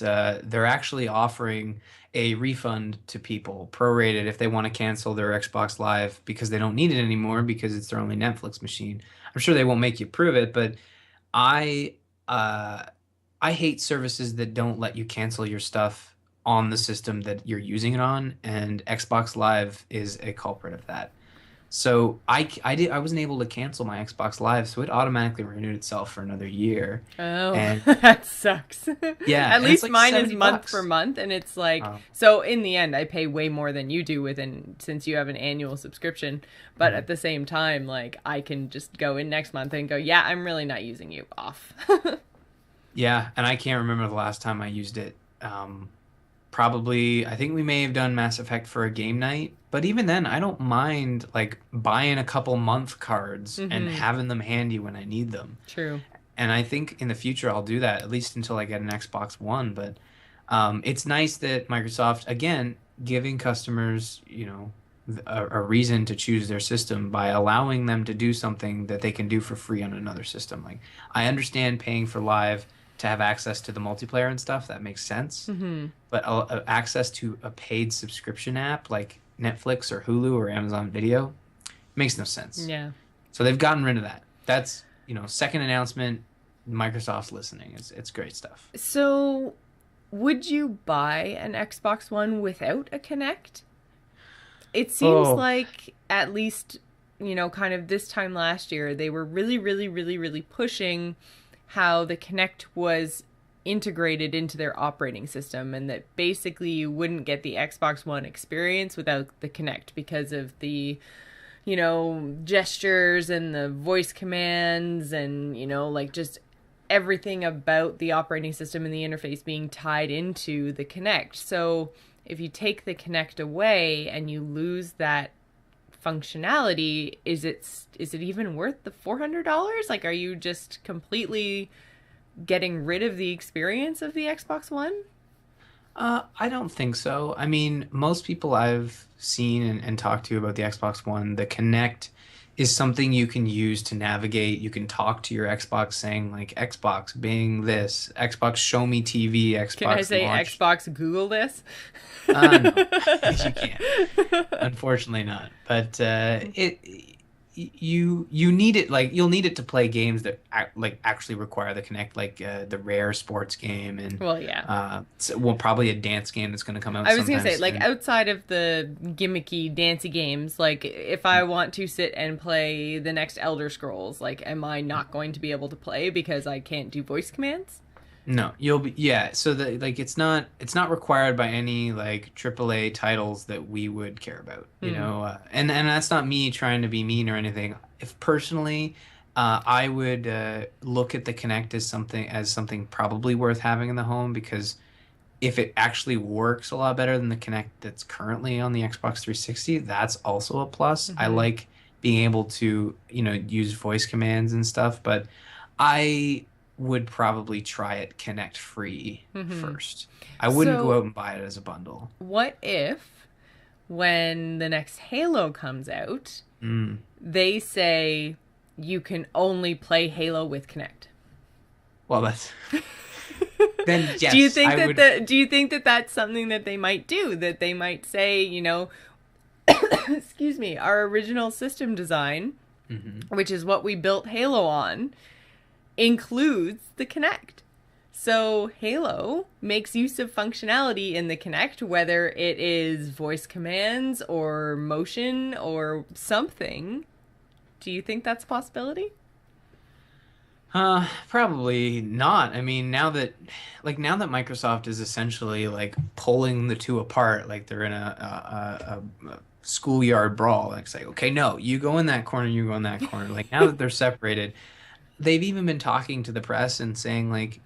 they're actually offering a refund to people, prorated, if they want to cancel their Xbox Live because they don't need it anymore because it's their only Netflix machine. I'm sure they won't make you prove it, but I uh, I hate services that don't let you cancel your stuff on the system that you're using it on, and Xbox Live is a culprit of that. So I wasn't able to cancel my Xbox Live, so it automatically renewed itself for another year. Oh, And that sucks. yeah, At and it's least like mine is 70 month for bucks. month, and it's like Um, so. In the end, I pay way more than you do since you have an annual subscription. But mhm. at the same time, like I can just go in next month and go, yeah, I'm really not using you off. Yeah, and I can't remember the last time I used it. Probably, I think we may have done Mass Effect for a game night, but even then, I don't mind like buying a couple month cards and Mm-hmm. having them handy when I need them. True. And I think in the future I'll do that at least until I get an Xbox One. But it's nice that Microsoft, again, giving customers, a reason to choose their system by allowing them to do something that they can do for free on another system. Like, I understand paying for Live to have access to the multiplayer and stuff. That makes sense. Mm-hmm. But access to a paid subscription app like Netflix or Hulu or Amazon Video makes no sense. Yeah. So they've gotten rid of that. That's, second announcement. Microsoft's listening. It's great stuff. So, would you buy an Xbox One without a Kinect? It seems Oh, like at least, kind of this time last year, they were really, really, really, really pushing how the Kinect was integrated into their operating system and that basically you wouldn't get the Xbox One experience without the Kinect because of the, gestures and the voice commands and, like just everything about the operating system and the interface being tied into the Kinect. So if you take the Kinect away and you lose that functionality, is it even worth the $400? Like, are you just completely getting rid of the experience of the Xbox One? I don't think so. I mean, most people I've seen and talked to about the Xbox One, the Kinect is something you can use to navigate. You can talk to your Xbox saying like Xbox Bing this, Xbox Show Me TV, Can I Xbox say Launch. Xbox Google this? No, you can't. Unfortunately not. But you need it, like you'll need it to play games that like actually require the Kinect, like the rare sports game and Well, yeah. well, probably a dance game that's going to come out I was gonna sometime say, like, soon. outside of the gimmicky, dancey games, like, if I want to sit and play the next Elder Scrolls, like, am I not going to be able to play because I can't do voice commands? No, you'll be, yeah. So the like it's not required by any like AAA titles that we would care about, you Hmm. know. And that's not me trying to be mean or anything. If personally, I would look at the Kinect as something probably worth having in the home, because if it actually works a lot better than the Kinect that's currently on the Xbox 360, that's also a plus. I Mm-hmm. like being able to, use voice commands and stuff, but I would probably try it Kinect free Mm-hmm. first. I wouldn't go So, out and buy it as a bundle. what if, when the next Halo comes out, Mm. they say you can only play Halo with Kinect? Well, that's then Do you yes, think I that would. do you think that that's something that they might do? That they might say, excuse me, our original system design, Mhm. which is what we built Halo on, includes the Kinect. So Halo makes use of functionality in the Kinect, whether it is voice commands or motion or something. Do you think that's a possibility? Probably not. I mean, now that Microsoft is essentially like pulling the two apart, like they're in a schoolyard brawl. Like, say, okay, no, you go in that corner, you go in that corner. Like now that they're separated, they've even been talking to the press and saying like,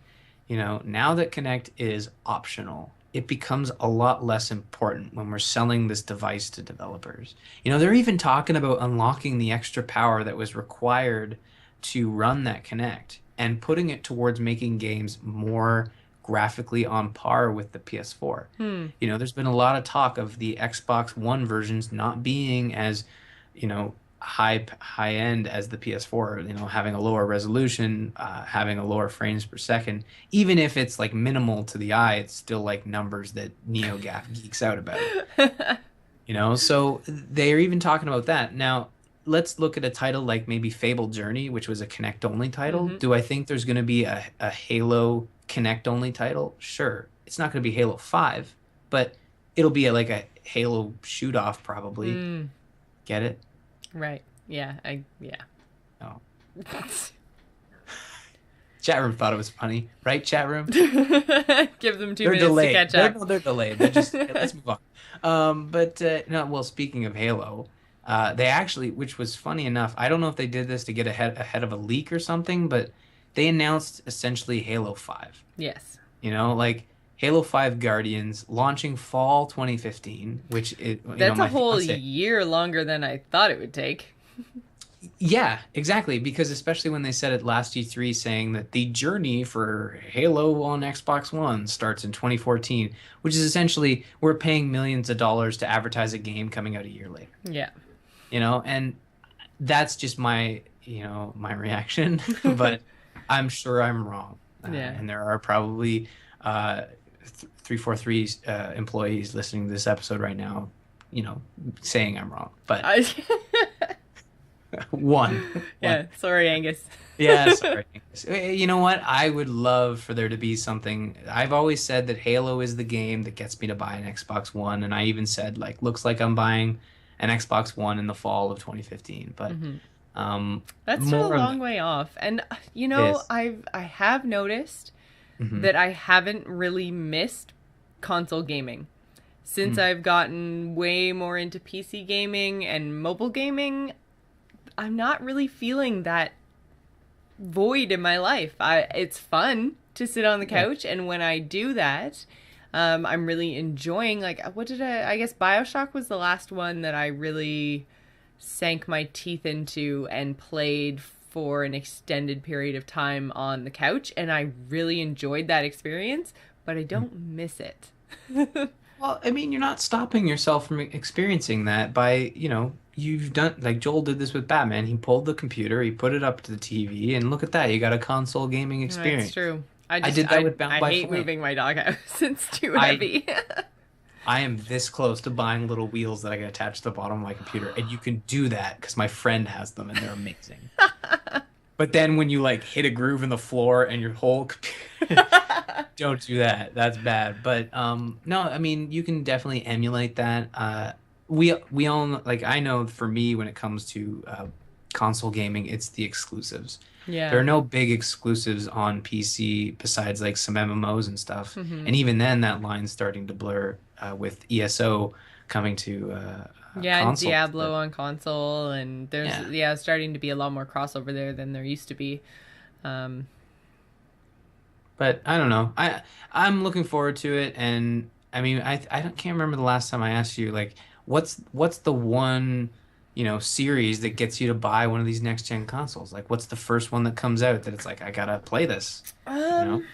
now that Connect is optional, it becomes a lot less important when we're selling this device to developers. They're even talking about unlocking the extra power that was required to run that Connect and putting it towards making games more graphically on par with the PS4. Hmm. There's been a lot of talk of the Xbox One versions not being as, high end as the PS4, having a lower resolution, having a lower frames per second. Even if it's like minimal to the eye, it's still like numbers that NeoGAF geeks out about. So they're even talking about that. Now, let's look at a title like maybe Fable Journey, which was a Kinect only title. Mm-hmm. Do I think there's going to be a Halo Kinect only title? Sure. It's not going to be Halo 5, but it'll be like a Halo shoot off probably. Mm. Get it? Right. Yeah. Yeah. No. Chat room thought it was funny, right? Chat room. Give them 2 They're minutes delayed. to catch up. They're delayed. They're just let's move on. But no. Well, speaking of Halo, they actually, which was funny enough, I don't know if they did this to get ahead of a leak or something, but they announced essentially Halo 5. Yes. Like Halo 5 Guardians launching fall 2015, which That's a my whole fiance. year longer than I thought it would take. Yeah, exactly. Because especially when they said at last E3 saying that the journey for Halo on Xbox One starts in 2014, which is essentially we're paying millions of dollars to advertise a game coming out a year later. Yeah. And that's just my reaction. But I'm sure I'm wrong. Yeah. And there are probably 343 employees listening to this episode right now, saying I'm wrong. But one. Yeah. Sorry, Angus. Yeah, sorry. You know what? I would love for there to be something. I've always said that Halo is the game that gets me to buy an Xbox One, and I even said like, looks like I'm buying an Xbox One in the fall of 2015. But That's still more a of long way off. And Yes. I have noticed Mhm. that I haven't really missed console gaming. Since I've gotten way more into PC gaming and mobile gaming, I'm not really feeling that void in my life. It's fun to sit on the Yeah. couch, and when I do that, I'm really enjoying, like, what did I guess BioShock was the last one that I really sank my teeth into and played for an extended period of time on the couch, and I really enjoyed that experience, but I don't miss it. Well, I mean, you're not stopping yourself from experiencing that by, you've done, like Joel did this with Batman. He pulled the computer, he put it up to the TV, and look at that, you got a console gaming That's experience. true. I did that with Bound I by hate Flame. moving my doghouse. It's too I heavy. I am this close to buying little wheels that I can attach to the bottom of my computer, and you can do that because my friend has them and they're amazing. But then when you like hit a groove in the floor and your whole computer, don't do that. That's bad. But no, I mean you can definitely emulate that. We all like I know for me when it comes to console gaming, it's the exclusives. There Yeah. are no big exclusives on PC besides like some MMOs and stuff. Hmm. And even then, that line's starting to blur with ESO coming to Yeah, and consoles. Diablo But on console, and there's yeah, starting to be a lot more crossover there than there used to be. Um, but I don't know. I'm looking forward to it, and I mean, can't remember the last time I asked you like, what's the one series that gets you to buy one of these next gen consoles? Like, what's the first one that comes out that it's like I gotta play this? You know, um,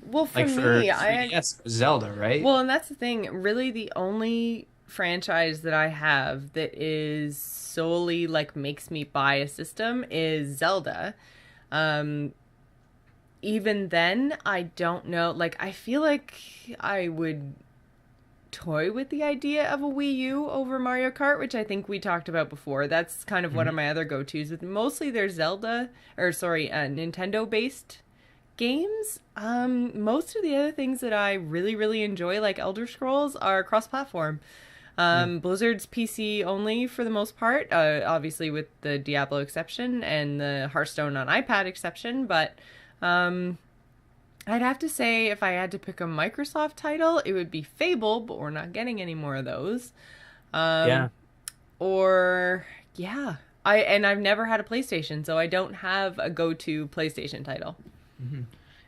well, for like for me, 3DS, it was Zelda, right? well, and that's the thing. Really, the only franchise that I have that is solely like makes me buy a system is Zelda. Um, Even then, I don't know. Like, I feel like I would toy with the idea of a Wii U over Mario Kart, which I think we talked about before. That's kind of one of Mhm. my other go-tos. With mostly they're Zelda, or sorry, Nintendo-based games. Most of the other things that I really, really enjoy, like Elder Scrolls, are cross-platform. Yeah. Blizzard's PC only for the most part, obviously with the Diablo exception and the Hearthstone on iPad exception, but um, I'd have to say if I had to pick a Microsoft title, it would be Fable, but we're not getting any more of those. Um, Yeah. or yeah, I've never had a PlayStation, so I don't have a go-to PlayStation title. Mhm.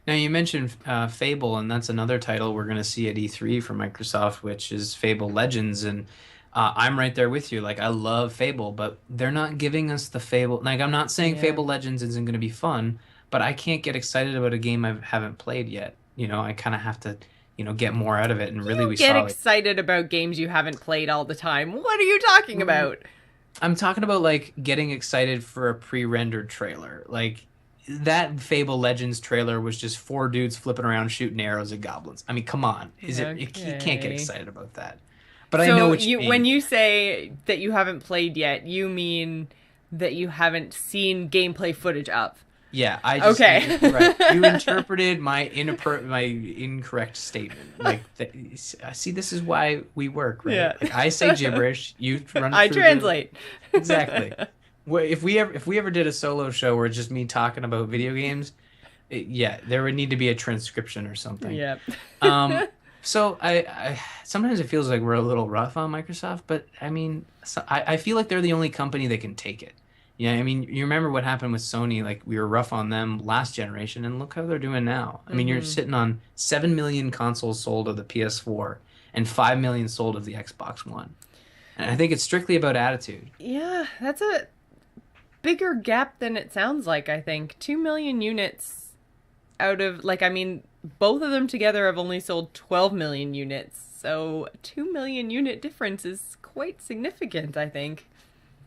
Now you mentioned Fable, and that's another title we're going to see at E3 from Microsoft, which is Fable Legends. And I'm right there with you. Like I love Fable, but they're not giving us the Fable. Like I'm not saying Yeah. Fable Legends isn't going to be fun, but I can't get excited about a game I haven't played yet. I kind of have to, get more out of it. And really, You we get saw like excited about games you haven't played all the time. What are you talking mm, about? I'm talking about like getting excited for a pre-rendered trailer. Like that Fable Legends trailer was just four dudes flipping around shooting arrows at goblins. I mean, come on. You can't get Okay. excited about that. But I know So what you you when mean. you say that you haven't played yet, you mean that you haven't seen gameplay footage of. Yeah, Okay. you're right. You interpreted my incorrect statement. Like see, this is why we work, right? Yeah. Like I say gibberish, you run it I through the translate. exactly. If we ever did a solo show where it's just me talking about video games, yeah, there would need to be a transcription or something. Yeah. Um, so I sometimes it feels like we're a little rough on Microsoft, but I mean, I feel like they're the only company that can take it. Yeah, I mean, you remember what happened with Sony? Like we were rough on them last generation, and look how they're doing now. I mean, you're Hmm. sitting on 7 million consoles sold of the PS4 and 5 million sold of the Xbox One. And I think it's strictly about attitude. Yeah, that's a bigger gap than it sounds like, I think. 2 million units out of, like, I mean, both of them together have only sold 12 million units. So, 2 million unit difference is quite significant, I think.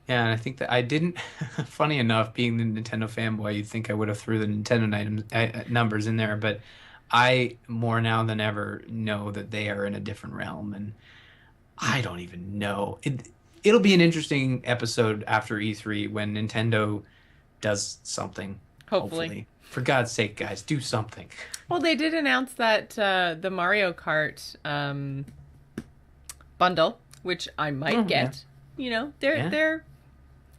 Yeah, and I think that I didn't. Funny enough, being the Nintendo fanboy, you'd think I would have threw the Nintendo items, numbers in there, but I more now than ever know that they are in a different realm, and I don't even know. It'll be an interesting episode after E3 when Nintendo does something. Hopefully. Hopefully, for God's sake, guys, do something. Well, they did announce that the Mario Kart bundle, which I might Oh, yeah, get. They're yeah,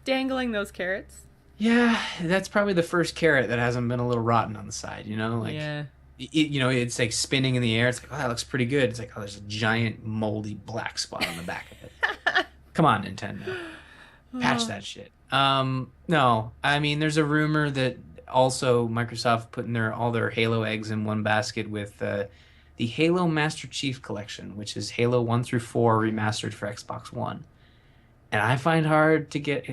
dangling those carrots. yeah. That's probably the first carrot that hasn't been a little rotten on the side. Like Yeah. it's like spinning in the air. It's like, oh, that looks pretty good. It's like, oh, there's a giant moldy black spot on the back of it. Come on, Nintendo. Patch that shit. No, I mean, there's a rumor that also Microsoft putting all their Halo eggs in one basket with the Halo Master Chief Collection, which is Halo 1 through 4 remastered for Xbox One. And I find it hard to get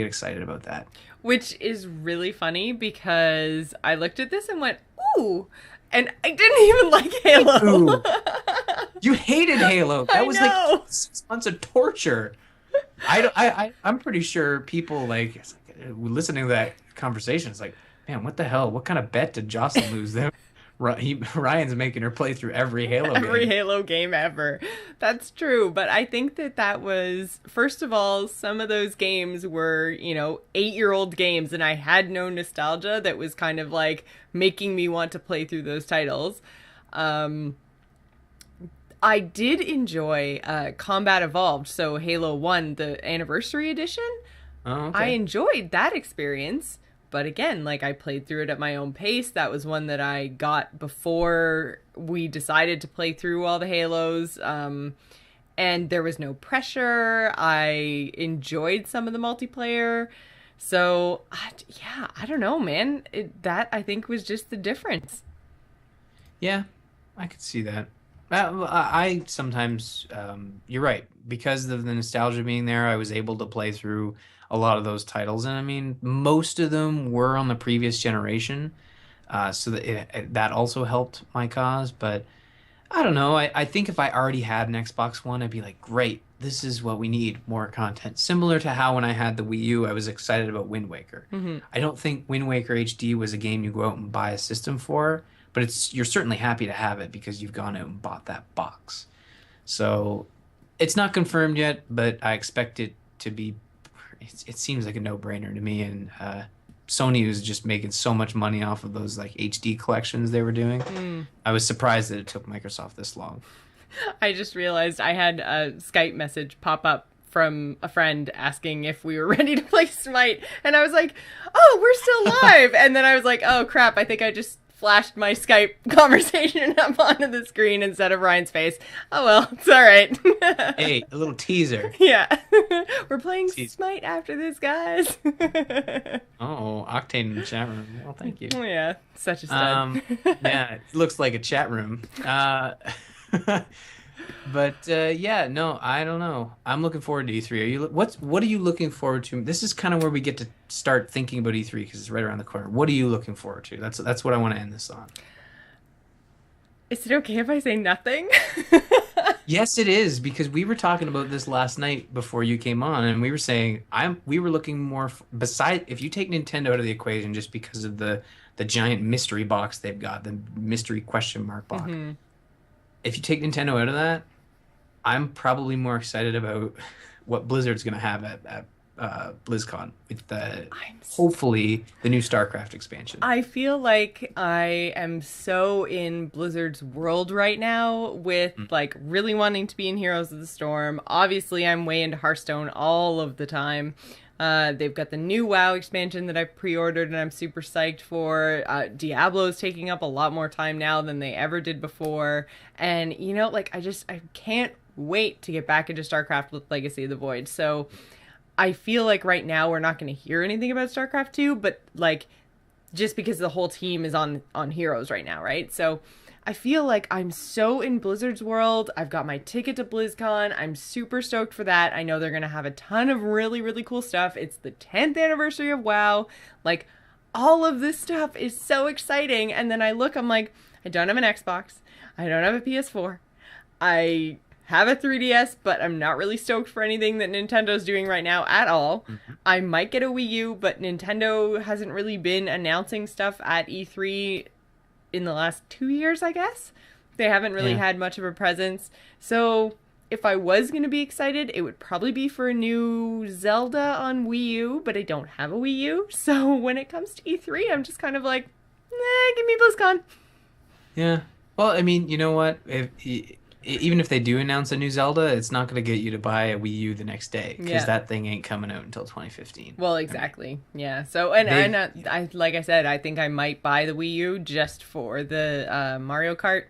excited about that. Which is really funny because I looked at this and went, ooh, and I didn't even like Halo. Ooh, you hated Halo. I That was like know. 6 months of torture. I'm pretty sure people like it's listening to that conversation. It's like, man, what the hell? What kind of bet did Jocelyn lose them Ryan's making her play through every Halo game. Every Halo game ever. That's true. But I think that was, first of all, some of those games were, 8-year-old games, and I had no nostalgia that was kind of like making me want to play through those titles. I did enjoy Combat Evolved, so Halo 1, the Anniversary Edition. Oh, okay. I enjoyed that experience. But again, like, I played through it at my own pace. That was one that I got before we decided to play through all the Halos. And there was no pressure. I enjoyed some of the multiplayer. So, yeah, I don't know, man. That, I think, was just the difference. Yeah, I could see that. I sometimes, you're right. Because of the nostalgia being there, I was able to play through a lot of those titles, and I mean, most of them were on the previous generation, so that also helped my cause. But I don't know. I think if I already had an Xbox One, I'd be like, great, this is what we need, more content. Similar to how when I had the Wii U, I was excited about Wind Waker. Mm-hmm. I don't think Wind Waker HD was a game you go out and buy a system for, but you're certainly happy to have it because you've gone out and bought that box. So it's not confirmed yet, but I expect it to be. It seems like a no-brainer to me, and Sony was just making so much money off of those like HD collections they were doing. I was surprised that it took Microsoft this long. I just realized I had a Skype message pop up from a friend asking if we were ready to play Smite, and I was like, oh, we're still live. And then I was like, oh crap, I think I just flashed my Skype conversation up onto the screen instead of Ryan's face. Oh well, it's all right. Hey, a little teaser. Yeah. We're playing Smite after this, guys. Oh, Octane in the chat room. Well, thank you. Oh, yeah, such a stud. Yeah, it looks like a chat room. But yeah, no, I don't know. I'm looking forward to E3. What are you looking forward to? This is kind of where we get to start thinking about E3 because it's right around the corner. What are you looking forward to? That's what I want to end this on. Is it okay if I say nothing? Yes, it is, because we were talking about this last night before you came on, and we were saying we were looking more beside if you take Nintendo out of the equation just because of the giant mystery box they've got, the mystery question mark box. Mm-hmm. If you take Nintendo out of that, I'm probably more excited about what Blizzard's going to have at BlizzCon with hopefully the new StarCraft expansion. I feel like I am so in Blizzard's world right now with like really wanting to be in Heroes of the Storm. Obviously, I'm way into Hearthstone all of the time. They've got the new WoW expansion that I've pre-ordered and I'm super psyched for. Diablo is taking up a lot more time now than they ever did before. And, like, I can't wait to get back into StarCraft with Legacy of the Void. So I feel like right now we're not going to hear anything about StarCraft 2, but, like, just because the whole team is on Heroes right now, right? So I feel like I'm so in Blizzard's world. I've got my ticket to BlizzCon. I'm super stoked for that. I know they're going to have a ton of really, really cool stuff. It's the 10th anniversary of WoW. Like, all of this stuff is so exciting. And then I look, I'm like, I don't have an Xbox. I don't have a PS4. I have a 3DS, but I'm not really stoked for anything that Nintendo's doing right now at all. Mm-hmm. I might get a Wii U, but Nintendo hasn't really been announcing stuff at E3 in the last 2 years, I guess. They haven't really had much of a presence. So if I was going to be excited, it would probably be for a new Zelda on Wii U, but I don't have a Wii U. So when it comes to E3, I'm just kind of like, give me BlizzCon. Yeah. Well, I mean, you know what? Even if they do announce a new Zelda, it's not going to get you to buy a Wii U the next day because that thing ain't coming out until 2015. Well, exactly. Yeah. So, and I like I said, I think I might buy the Wii U just for the Mario Kart.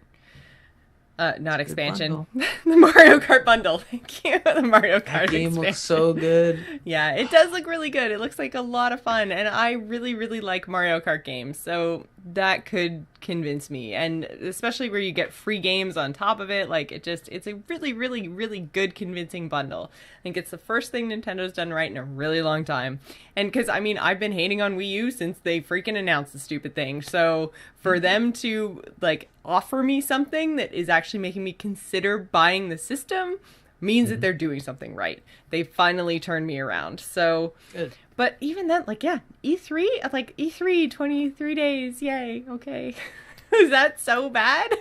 Not expansion. The Mario Kart bundle. Thank you. The Mario Kart that game expansion. Looks so good. Yeah, it does look really good. It looks like a lot of fun, and I really, really like Mario Kart games, so that could convince me. And especially where you get free games on top of it, like it's a really, really, really good convincing bundle. I think it's the first thing Nintendo's done right in a really long time. And because, I mean, I've been hating on Wii U since they freaking announced the stupid thing. So for them to, like, offer me something that is actually making me consider buying the system means that they're doing something right. They finally turned me around. So, good. But even then, like, yeah, E3, 23 days, yay, okay. Is that so bad?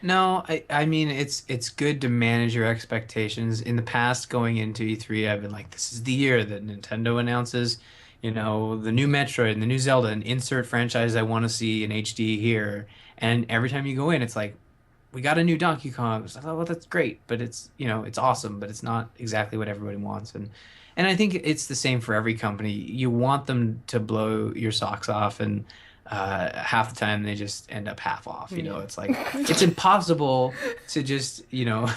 No, I mean it's good to manage your expectations. In the past, going into E3, I've been like, this is the year that Nintendo announces, the new Metroid and the new Zelda and insert franchise I want to see in HD here. And every time you go in, it's like, we got a new Donkey Kong. It's like, oh, well, that's great, but it's awesome, but it's not exactly what everybody wants. And I think it's the same for every company. You want them to blow your socks off, and half the time they just end up half off. It's like it's impossible to just I'm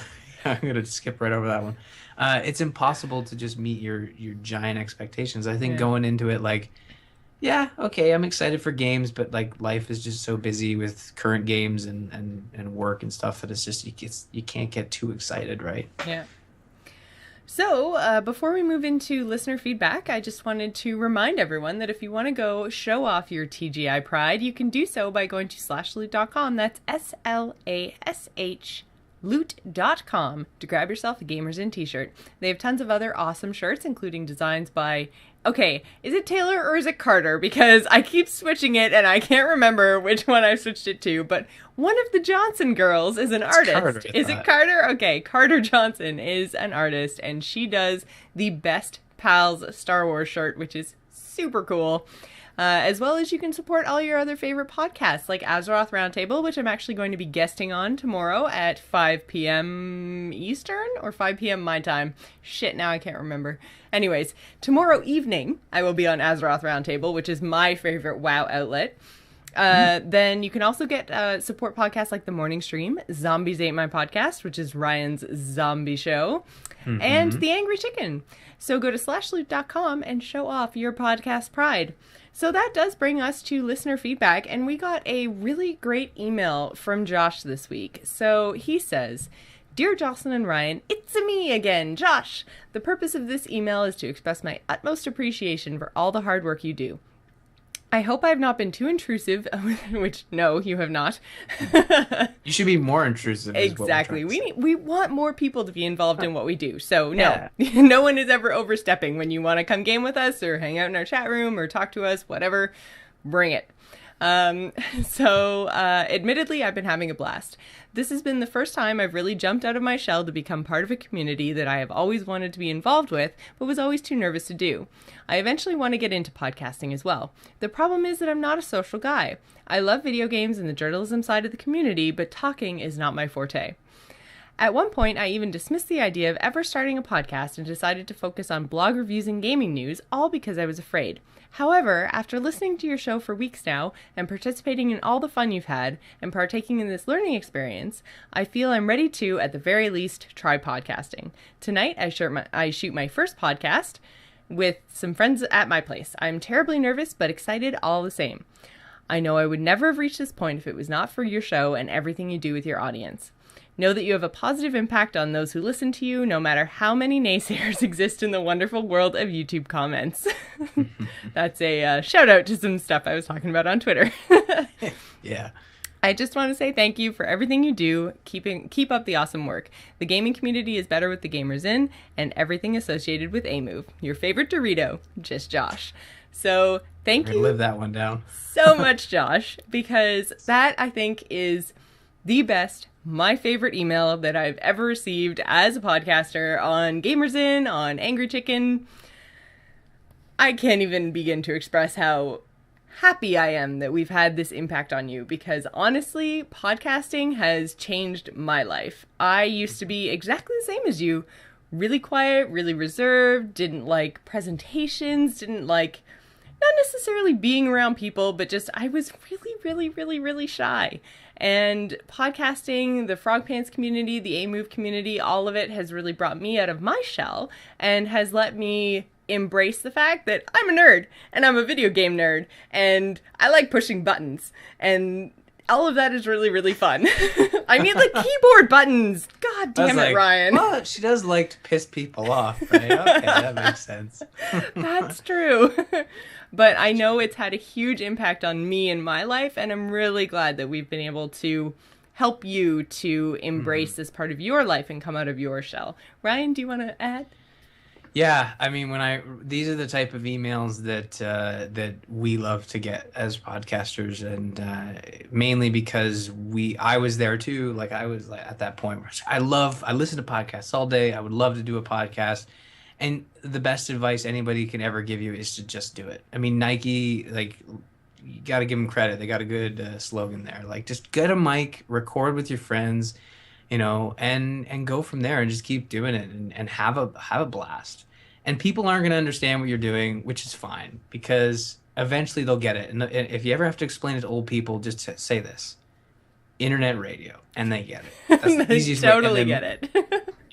gonna skip right over that one. It's impossible to just meet your giant expectations. I think going into it like, yeah, okay, I'm excited for games, but like life is just so busy with current games and work and stuff that it's just you can't get too excited, right? Yeah. So, before we move into listener feedback, I just wanted to remind everyone that if you want to go show off your TGI pride, you can do so by going to slashloot.com. That's SLASH loot.com to grab yourself a Gamers In t-shirt. They have tons of other awesome shirts, including designs by... Okay, is it Taylor or is it Carter? Because I keep switching it and I can't remember which one I switched it to, but one of the Johnson girls is an artist. Carter, is it Carter? Okay, Carter Johnson is an artist, and she does the Best Pals Star Wars shirt, which is super cool. As well as you can support all your other favorite podcasts, like Azeroth Roundtable, which I'm actually going to be guesting on tomorrow at 5 p.m. Eastern or 5 p.m. my time. Shit, now I can't remember. Anyways, tomorrow evening, I will be on Azeroth Roundtable, which is my favorite WoW outlet. Then you can also get support podcasts like The Morning Stream, Zombies Ate My Podcast, which is Ryan's zombie show, and The Angry Chicken. So go to slashloot.com and show off your podcast pride. So that does bring us to listener feedback, and we got a really great email from Josh this week. So he says, "Dear Jocelyn and Ryan, it's me again, Josh. The purpose of this email is to express my utmost appreciation for all the hard work you do. I hope I've not been too intrusive," which, no, you have not. You should be more intrusive. Exactly. We want more people to be involved in what we do. So, no. No one is ever overstepping. When you want to come game with us or hang out in our chat room or talk to us, whatever, bring it. Admittedly, I've been having a blast. This has been the first time I've really jumped out of my shell to become part of a community that I have always wanted to be involved with, but was always too nervous to do. I eventually want to get into podcasting as well. The problem is that I'm not a social guy. I love video games and the journalism side of the community, but talking is not my forte. At one point, I even dismissed the idea of ever starting a podcast and decided to focus on blog reviews and gaming news, all because I was afraid. However, after listening to your show for weeks now, and participating in all the fun you've had, and partaking in this learning experience, I feel I'm ready to, at the very least, try podcasting. Tonight, I shoot my first podcast with some friends at my place. I'm terribly nervous, but excited all the same. I know I would never have reached this point if it was not for your show and everything you do with your audience. Know that you have a positive impact on those who listen to you, no matter how many naysayers exist in the wonderful world of YouTube comments. That's a shout out to some stuff I was talking about on Twitter. Yeah. I just want to say thank you for everything you do. Keep up the awesome work. The gaming community is better with the Gamers In, and everything associated with A-Move. Your favorite Dorito, just Josh. So thank you. Live that one down. So much, Josh, because that, I think, is the best, my favorite email that I've ever received as a podcaster on Gamers In, on Angry Chicken. I can't even begin to express how happy I am that we've had this impact on you, because honestly, podcasting has changed my life. I used to be exactly the same as you, really quiet, really reserved, didn't like presentations, didn't like, not necessarily being around people, but just I was really shy. And podcasting, the Frog Pants community, the A-Move community, all of it has really brought me out of my shell and has let me embrace the fact that I'm a nerd and I'm a video game nerd and I like pushing buttons, and all of that is really fun. I mean, like keyboard buttons. God damn it, Ryan. Well, she does like to piss people off, right? Okay, that makes sense. That's true. But I know it's had a huge impact on me in my life, and I'm really glad that we've been able to help you to embrace this part of your life and come out of your shell. Ryan, do you want to add? Yeah, I mean, these are the type of emails that we love to get as podcasters, and mainly because I was there too. Like I was like, at that point where I listen to podcasts all day. I would love to do a podcast, and the best advice anybody can ever give you is to just do it. I mean, Nike, like, you got to give them credit. They got a good slogan there. Like, just get a mic, record with your friends, and go from there and just keep doing it and have a blast. And people aren't going to understand what you're doing, which is fine because eventually they'll get it. And if you ever have to explain it to old people, just say this: internet radio, and they get it. That's the They easiest totally way. get it.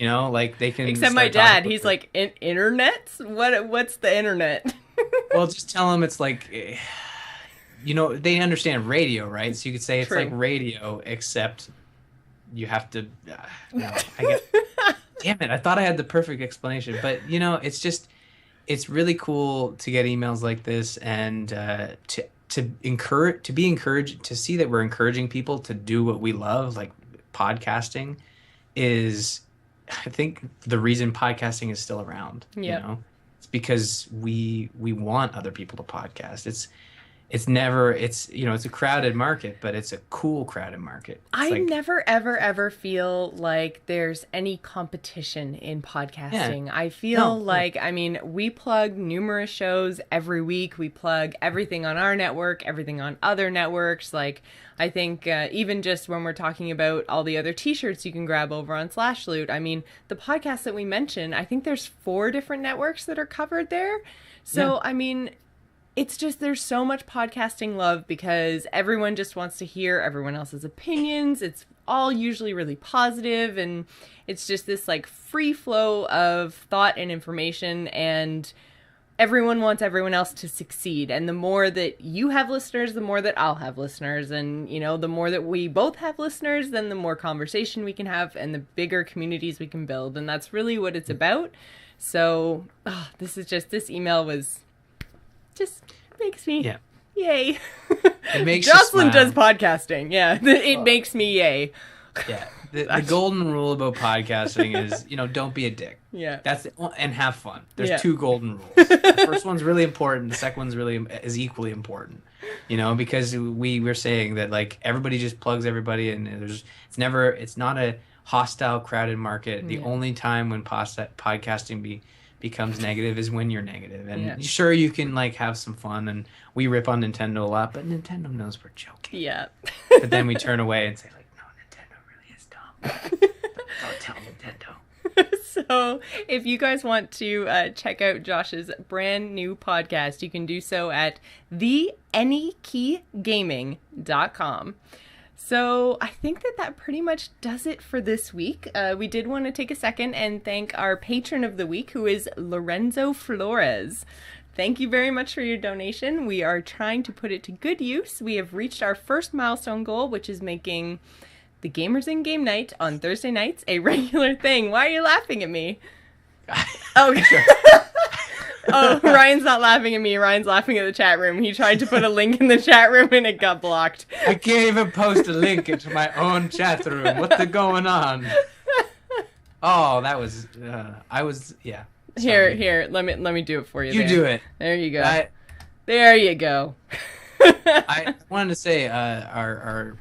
Like they can. Except my dad, he's like, internet? What's the internet? Well, just tell them it's like, they understand radio, right? So you could say it's True. like radio, except you have to. Damn it! I thought I had the perfect explanation, but it's really cool to get emails like this and to be encouraged, to see that we're encouraging people to do what we love, like podcasting, is, I think, the reason podcasting is still around. Yeah, it's because we want other people to podcast. It's a crowded market, but it's a cool crowded market. I never, ever, ever feel like there's any competition in podcasting. Yeah. I feel I mean, we plug numerous shows every week. We plug everything on our network, everything on other networks. Like, I think even just when we're talking about all the other t-shirts you can grab over on Slashloot, I mean, the podcast that we mentioned, I think there's 4 different networks that are covered there. So, yeah. I mean, it's just, there's so much podcasting love because everyone just wants to hear everyone else's opinions. It's all usually really positive, and it's just this like free flow of thought and information, and everyone wants everyone else to succeed. And the more that you have listeners, the more that I'll have listeners. And, the more that we both have listeners, then the more conversation we can have and the bigger communities we can build. And that's really what it's about. So this email was just makes me yay. It makes Jocelyn does podcasting. Yeah, it makes me yay. Yeah, the golden rule about podcasting is don't be a dick. Yeah, and have fun. There's 2 golden rules. The first one's really important. The second one's is equally important. Because we were saying that like everybody just plugs everybody, and it's not a hostile crowded market. The only time when podcasting becomes negative is when you're negative, and sure, you can like have some fun, and we rip on Nintendo a lot, but Nintendo knows we're joking. Yeah. But then we turn away and say like, no, Nintendo really is dumb. Don't tell Nintendo. So if you guys want to check out Josh's brand new podcast, you can do so at theanykeygaming.com. So I think that pretty much does it for this week. We did want to take a second and thank our patron of the week, who is Lorenzo Flores. Thank you very much for your donation. We are trying to put it to good use. We have reached our first milestone goal, which is making the Gamers In Game Night on Thursday nights a regular thing. Why are you laughing at me? Oh, sure. Oh, Ryan's not laughing at me. Ryan's laughing at the chat room. He tried to put a link in the chat room and it got blocked. I can't even post a link into my own chat room. What's going on? Oh, that was... yeah. Sorry. Here. Let me do it for you. You do it. There you go. There you go. I wanted to say our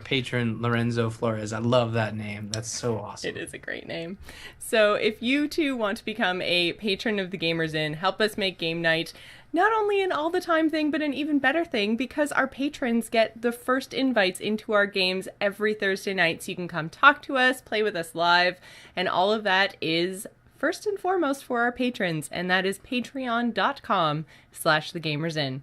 patron Lorenzo Flores. I love that name. That's so awesome. It is a great name. So if you too want to become a patron of the Gamers Inn, help us make game night not only an all the time thing, but an even better thing, because our patrons get the first invites into our games every Thursday night. So you can come talk to us, play with us live, and all of that is first and foremost for our patrons, and that is patreon.com/thegamersin.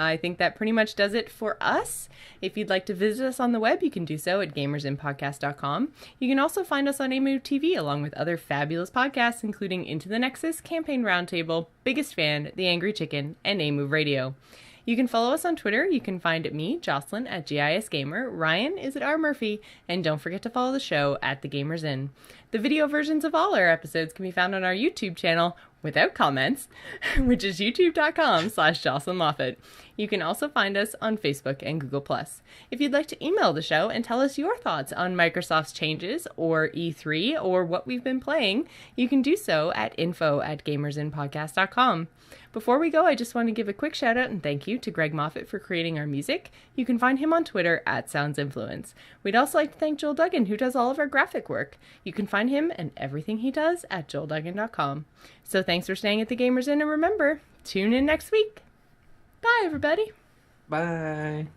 I think that pretty much does it for us. If you'd like to visit us on the web, you can do so at gamersinpodcast.com. You can also find us on AMOV TV, along with other fabulous podcasts, including Into the Nexus, Campaign Roundtable, Biggest Fan, The Angry Chicken, and AMOV Radio. You can follow us on Twitter. You can find me, Jocelyn, at GISGamer. Ryan is at R. Murphy. And don't forget to follow the show at The Gamers Inn. The video versions of all our episodes can be found on our YouTube channel, without comments, which is youtube.com/Jocelyn Moffat. You can also find us on Facebook and Google+. If you'd like to email the show and tell us your thoughts on Microsoft's changes or E3 or what we've been playing, you can do so at info@gamersinpodcast.com. Before we go, I just want to give a quick shout out and thank you to Greg Moffat for creating our music. You can find him on Twitter @SoundsInfluence. We'd also like to thank Joel Duggan, who does all of our graphic work. You can find him and everything he does at joelduggan.com. So thanks for staying at the Gamers Inn, and remember, tune in next week. Bye, everybody. Bye.